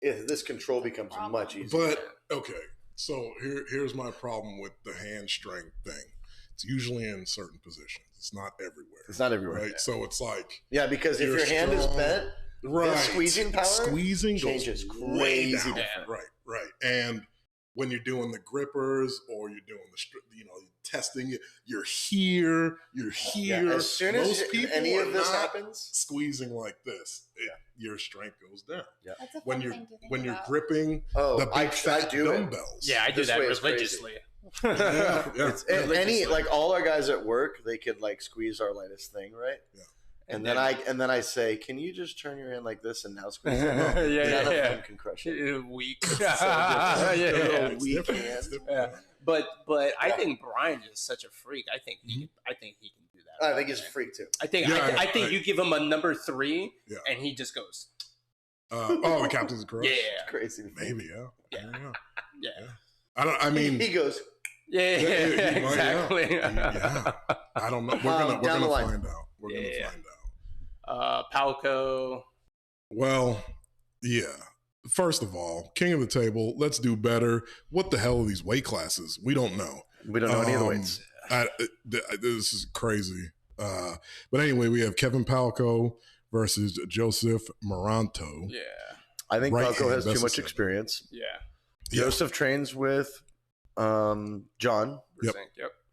this control becomes much easier. But, okay... So here's my problem with the hand strength thing. It's usually in certain positions. It's not everywhere. It's not everywhere. Right? So it's like... Yeah, because if your hand is bent, the squeezing power goes changes crazy different. Right. And when you're doing the grippers or you're doing the, testing it, you're here. Yeah, as soon as any of this happens, squeezing like this, your strength goes down. Yeah. That's a when fun you're gripping the big fat dumbbells. Yeah, I do that religiously. All our guys at work, they could squeeze our lightest thing, right? Yeah. And then I say, can you just turn your hand like this and now squeeze it? None of them can crush it. Weak. Weak hand. But I think Brian is such a freak. I think he can do that. I think he's a freak too. I think you give him a number 3 and he just goes. The captain's correct. Yeah, crazy. Maybe yeah. I mean, he goes. Yeah, exactly. Yeah. I don't know. We're gonna find out. We're gonna find out. Palco. Well, yeah. First of all, king of the table. Let's do better. What the hell are these weight classes? We don't know. We don't know any of the weights. This is crazy. But anyway, we have Kevin Palco versus Joseph Moranto. Yeah. I think Palco has too much experience. Yeah. Joseph trains with John.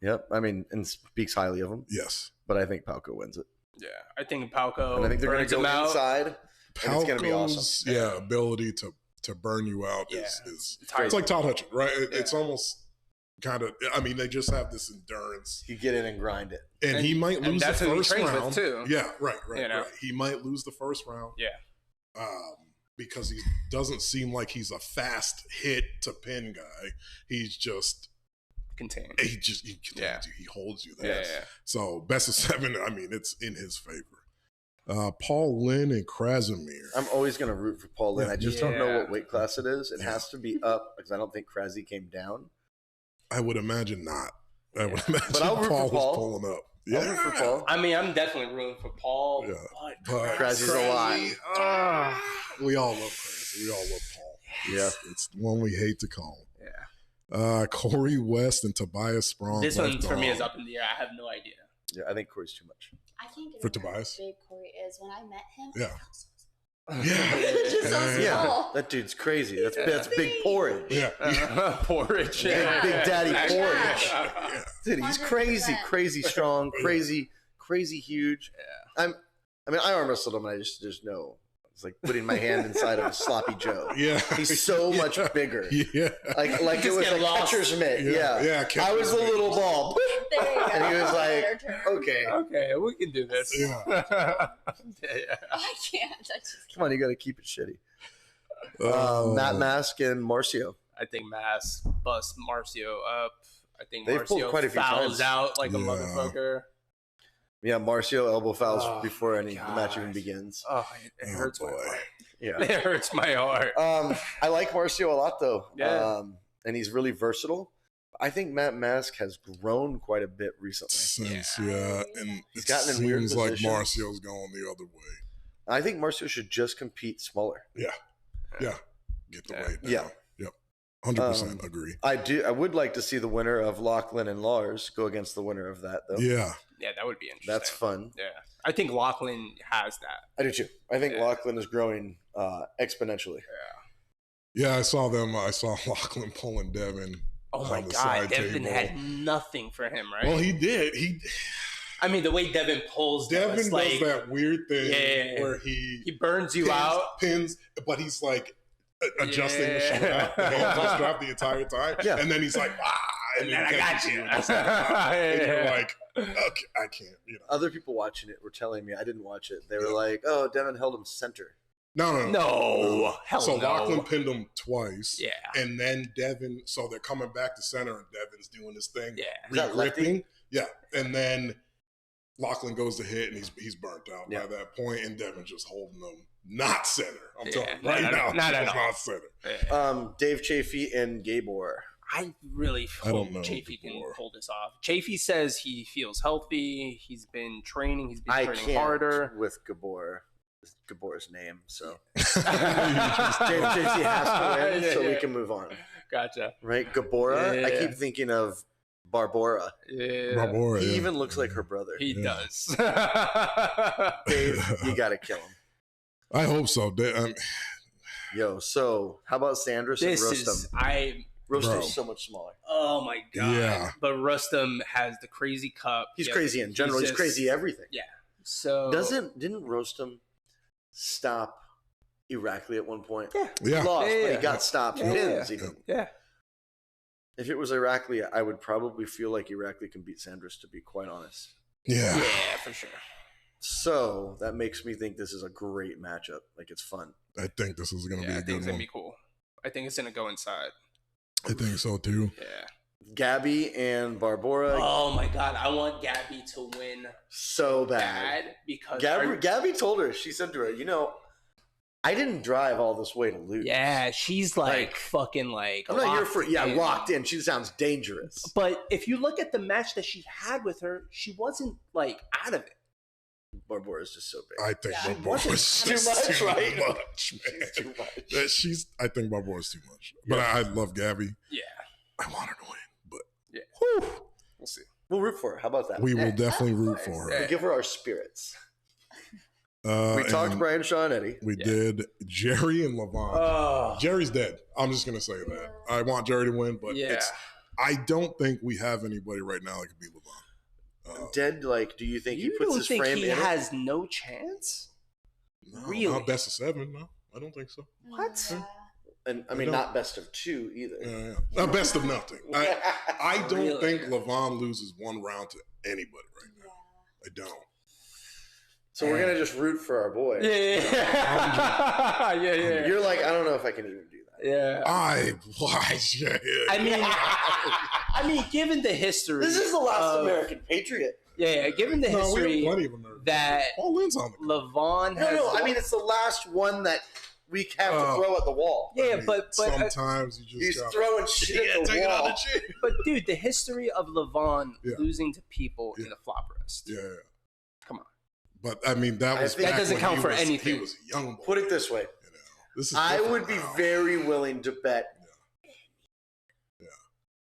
Yep. I mean, and speaks highly of him. Yes. But I think Palco wins it. Yeah. I think Palco. And I think they're going to go inside. And it's going to be awesome. Ability to burn you out is it's like Todd Hutchins, right? It's almost kind of. I mean, they just have this endurance. You get in and grind it, and he might lose the first round too. Yeah, right. He might lose the first round. Yeah, because he doesn't seem like he's a fast hit to pin guy. He's just contained. He contains you. He holds you there. Yeah. So best of 7. I mean, it's in his favor. Paul Lynn and Krasimir. I'm always going to root for Paul Lynn. I just don't know what weight class it is. It has to be up because I don't think Krasi came down. I would imagine not. I would imagine but I'll root Paul for Paul. was pulling up. Yeah. I'll root for Paul. I mean, I'm definitely rooting for Paul. Yeah. But Krasi's a lot. We all love Krasi. We all love Paul. Yeah. It's the one we hate to call him. Yeah. Corey West and Tobias Sprong. This one for me is up in the air. I have no idea. Yeah, I think Corey's too much. I can't get For over Tobias? how big Corey is. When I met him, Yeah. I felt so Yeah. It's just so Yeah, small. that dude's crazy. That's big porridge. Yeah. Porridge. Big daddy porridge. Yeah. Dude, he's crazy, 100%. crazy strong, crazy huge. Yeah. I arm wrestled him, and I just know it's like putting my hand inside of a sloppy Joe. Yeah. He's so much bigger. Yeah. Like it Just was get a lost. catcher's mitt. Yeah. Yeah. Yeah, I was the little ball. There you go. And he was like, Better term. okay, Okay, we can do this. Yeah. Yeah. I can't. I just come on, you got to keep it shitty. Oh. Matt Mask and Marcio. I think Mass bust Marcio up. I think They've pulled Marcio quite a few fouls times. out like a Yeah. motherfucker. Yeah, Marcio elbow fouls Oh, before the match even gosh. begins. Oh, it Oh, hurts my boy. heart. Yeah. It hurts my heart. I like Marcio a lot though. Yeah. And he's really versatile. I think Matt Mask has grown quite a bit recently. Since, yeah. And He's it gotten in weird seems like positions. Marcio's going the other way. I think Marcio should just compete smaller. Yeah. Get the weight down. Yeah. Yep. 100% agree. I would like to see the winner of Lachlan and Lars go against the winner of that though. Yeah. Yeah, that would be interesting. That's fun. Yeah. I think Lachlan has that. I do too. I think Yeah. Lachlan is growing exponentially. Yeah, I saw them. I saw Lachlan pulling Devin. Oh my on the God. side Devin table. had nothing for him, right? Well, he did. I mean, the way Devin pulls them, Devin it's does like that weird thing Yeah. where he burns you out. pins, but he's like adjusting the Yeah. strap, the handle strap the entire time. Yeah. And then he's like, and And then I got catches you. and just like, and you're Yeah. like, okay, I can't, Other people watching it were telling me, I didn't watch it. They were like, "Oh, Devin held him center." No. No. Hell So no. Lachlan pinned him twice. Yeah. And then Devin, so they're coming back to center and Devin's doing this thing. Yeah. Is that lefty? Re-gripping. Yeah. And then Lachlan goes to hit and he's burnt out Yeah. by that point, and Devin's just holding him not center. I'm Yeah. telling you No, right no, now. not at it's all. not center. Yeah. Dave Chafee and Gabor. I really I hope don't know Chafee can Gabor. pull this off. Chafee says he feels healthy. He's been training. He's been I training can't harder. with Gabor. It's Gabor's name, so Just- Dave Chafee has to win, so we Yeah. can move on. Gotcha. Right, Gabora. I Yeah. keep thinking of Barbora. Yeah. Barbora, He yeah. even looks like her brother. He Yeah. does. Dave, you gotta kill him. I hope so. Yo, so how about Sanders and This Rustam? is Bro. Rustam's so much smaller. oh my God. Yeah. But Rustam has the crazy cup. He's Yeah, crazy in general. He's just- crazy everything. Yeah. So Didn't Rustam stop Irakli at one point? Yeah. Yeah. He lost, but Yeah. he got stopped. Yeah. Pins even. Yeah. If it was Irakli, I would probably feel like Irakli can beat Sanders, to be quite honest. Yeah. Yeah, for sure. So that makes me think this is a great matchup. Like, it's fun. I think this is going to Yeah, be I a think good it's gonna one. be cool. I think it's gonna go inside. I think so too. Yeah. Gabby and Barbora, Oh my God, I want Gabby to win so bad. bad because Gabby told her, she said to her, I didn't drive all this way to lose. yeah, she's like Like, fucking like. I'm not here locked for, in. locked in. She sounds dangerous. But if you look at the match that she had with her, she wasn't like out of it. Barbora is just so big. I think Yeah. Barbora's Too much, right? much, man. She's too much. I think Barbora's too much. But I love Gabby. Yeah, I want her to win. But yeah. Whew. We'll see. We'll root for her. How about that? we will Yeah. definitely Of root course. for Yeah. her. Give her our spirits. We And talked Brian Shaw and Eddie. We Yeah. did Jerry and Levon. Oh, Jerry's dead. I'm just gonna say that. I want Jerry to win, but yeah. I don't think we have anybody right now that could beat Levon. Dead, do you think he You puts don't his think frame he in it? has no chance? No, Really? Not best of 7, no. I don't think so. What? Yeah. And I I mean, don't- not best of 2 either. Yeah. Not best of nothing. I don't Really? think Levon loses one round to anybody right now. I don't. So we're gonna just root for our boy. Yeah, yeah, yeah, yeah. You're like, I don't know if I can even do that. Yeah. I mean, given the history. This is the last of- American Patriot. Yeah, given the No, we history have plenty of Americans. that Paul Lynn's on the Levon has. No, I mean it's the last one that we have to throw at the wall. yeah, I mean, but sometimes you He's just got throwing shit at the take it on wall. the chin. but dude, the history of Levon Yeah. losing to people in Yeah. the flop rest. Yeah. Come on. But I mean, that I was think- back That doesn't when count he for was- anything. He was a young boy. Put it this way. This is I different would be now. very willing to bet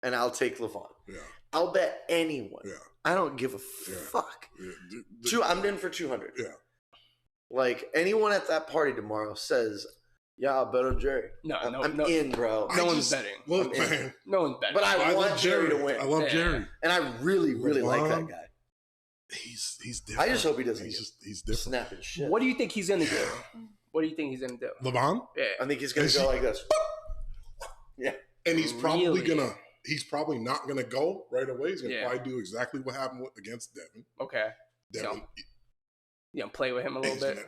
and I'll take Levon. Yeah. I'll bet anyone. Yeah. I don't give a fuck. Yeah. I'm in for 200. Yeah. Like anyone at that party tomorrow says, "Yeah, I'll bet on Jerry." I'm in, bro. No one's betting. Look, man. No one's betting. But I want Jerry to win. I love Jerry, and I really like that guy. He's different. I just hope he doesn't. He's different. Snapping shit. What do you think he's gonna do? What do you think he's gonna do? Levon? Yeah. I think he's gonna go like this. Yeah. And he's probably he's probably not gonna go right away. He's gonna probably do exactly what happened against Devin. Okay. Devin. You know, play with him a little bit.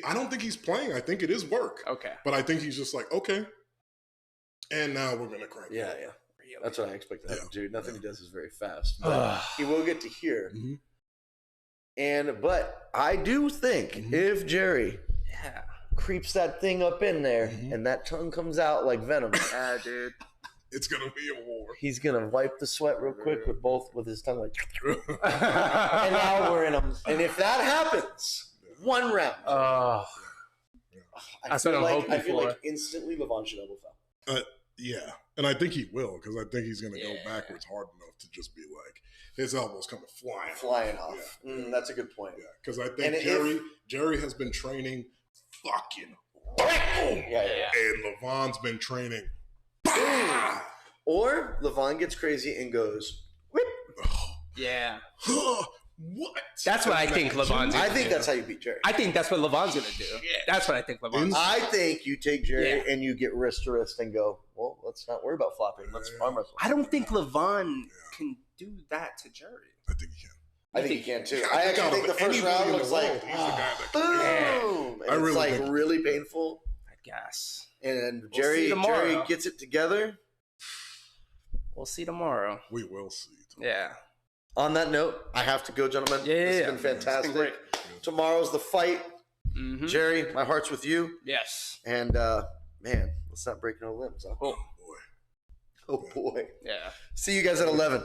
I don't think he's playing. I think it is work. Okay. But I think he's just like, okay. And now we're gonna crank. Yeah. That's what I expect to happen, dude. Nothing he does is very fast. But he will get to hear. Mm-hmm. But I do think if Jerry creeps that thing up in there and that tongue comes out like venom, dude, it's gonna be a war. He's gonna wipe the sweat real quick with his tongue like, and now we're in him. And if that happens, one round, I feel like instantly Levon should double foul. Yeah, and I think he will because I think he's gonna go backwards hard enough to just be like his elbows coming flying off. Yeah. That's a good point. Yeah, because I think Jerry has been training fucking boom. And Levon's been training boom. Or Levon gets crazy and goes whip. Yeah. What? That's what I think Levon's gonna do. I think that's how you beat Jerry. I think that's what Levon's gonna do. That's what I think Levon's gonna do. I think you take Jerry and you get wrist to wrist and go, well, let's not worry about flopping. Let's arm wrestle. I don't think Levon can do that to Jerry. I think he can. I think he can too. I actually think the first round looks like he's the guy that boom. And it's like really painful. I guess. And Jerry gets it together. We'll see tomorrow. We will see tomorrow. Yeah. On that note, I have to go, gentlemen. It's been fantastic. It's been great. Tomorrow's the fight. Mm-hmm. Jerry, my heart's with you. Yes. And, man, let's not break no limbs. Huh? Oh, boy. Yeah. See you guys at 11.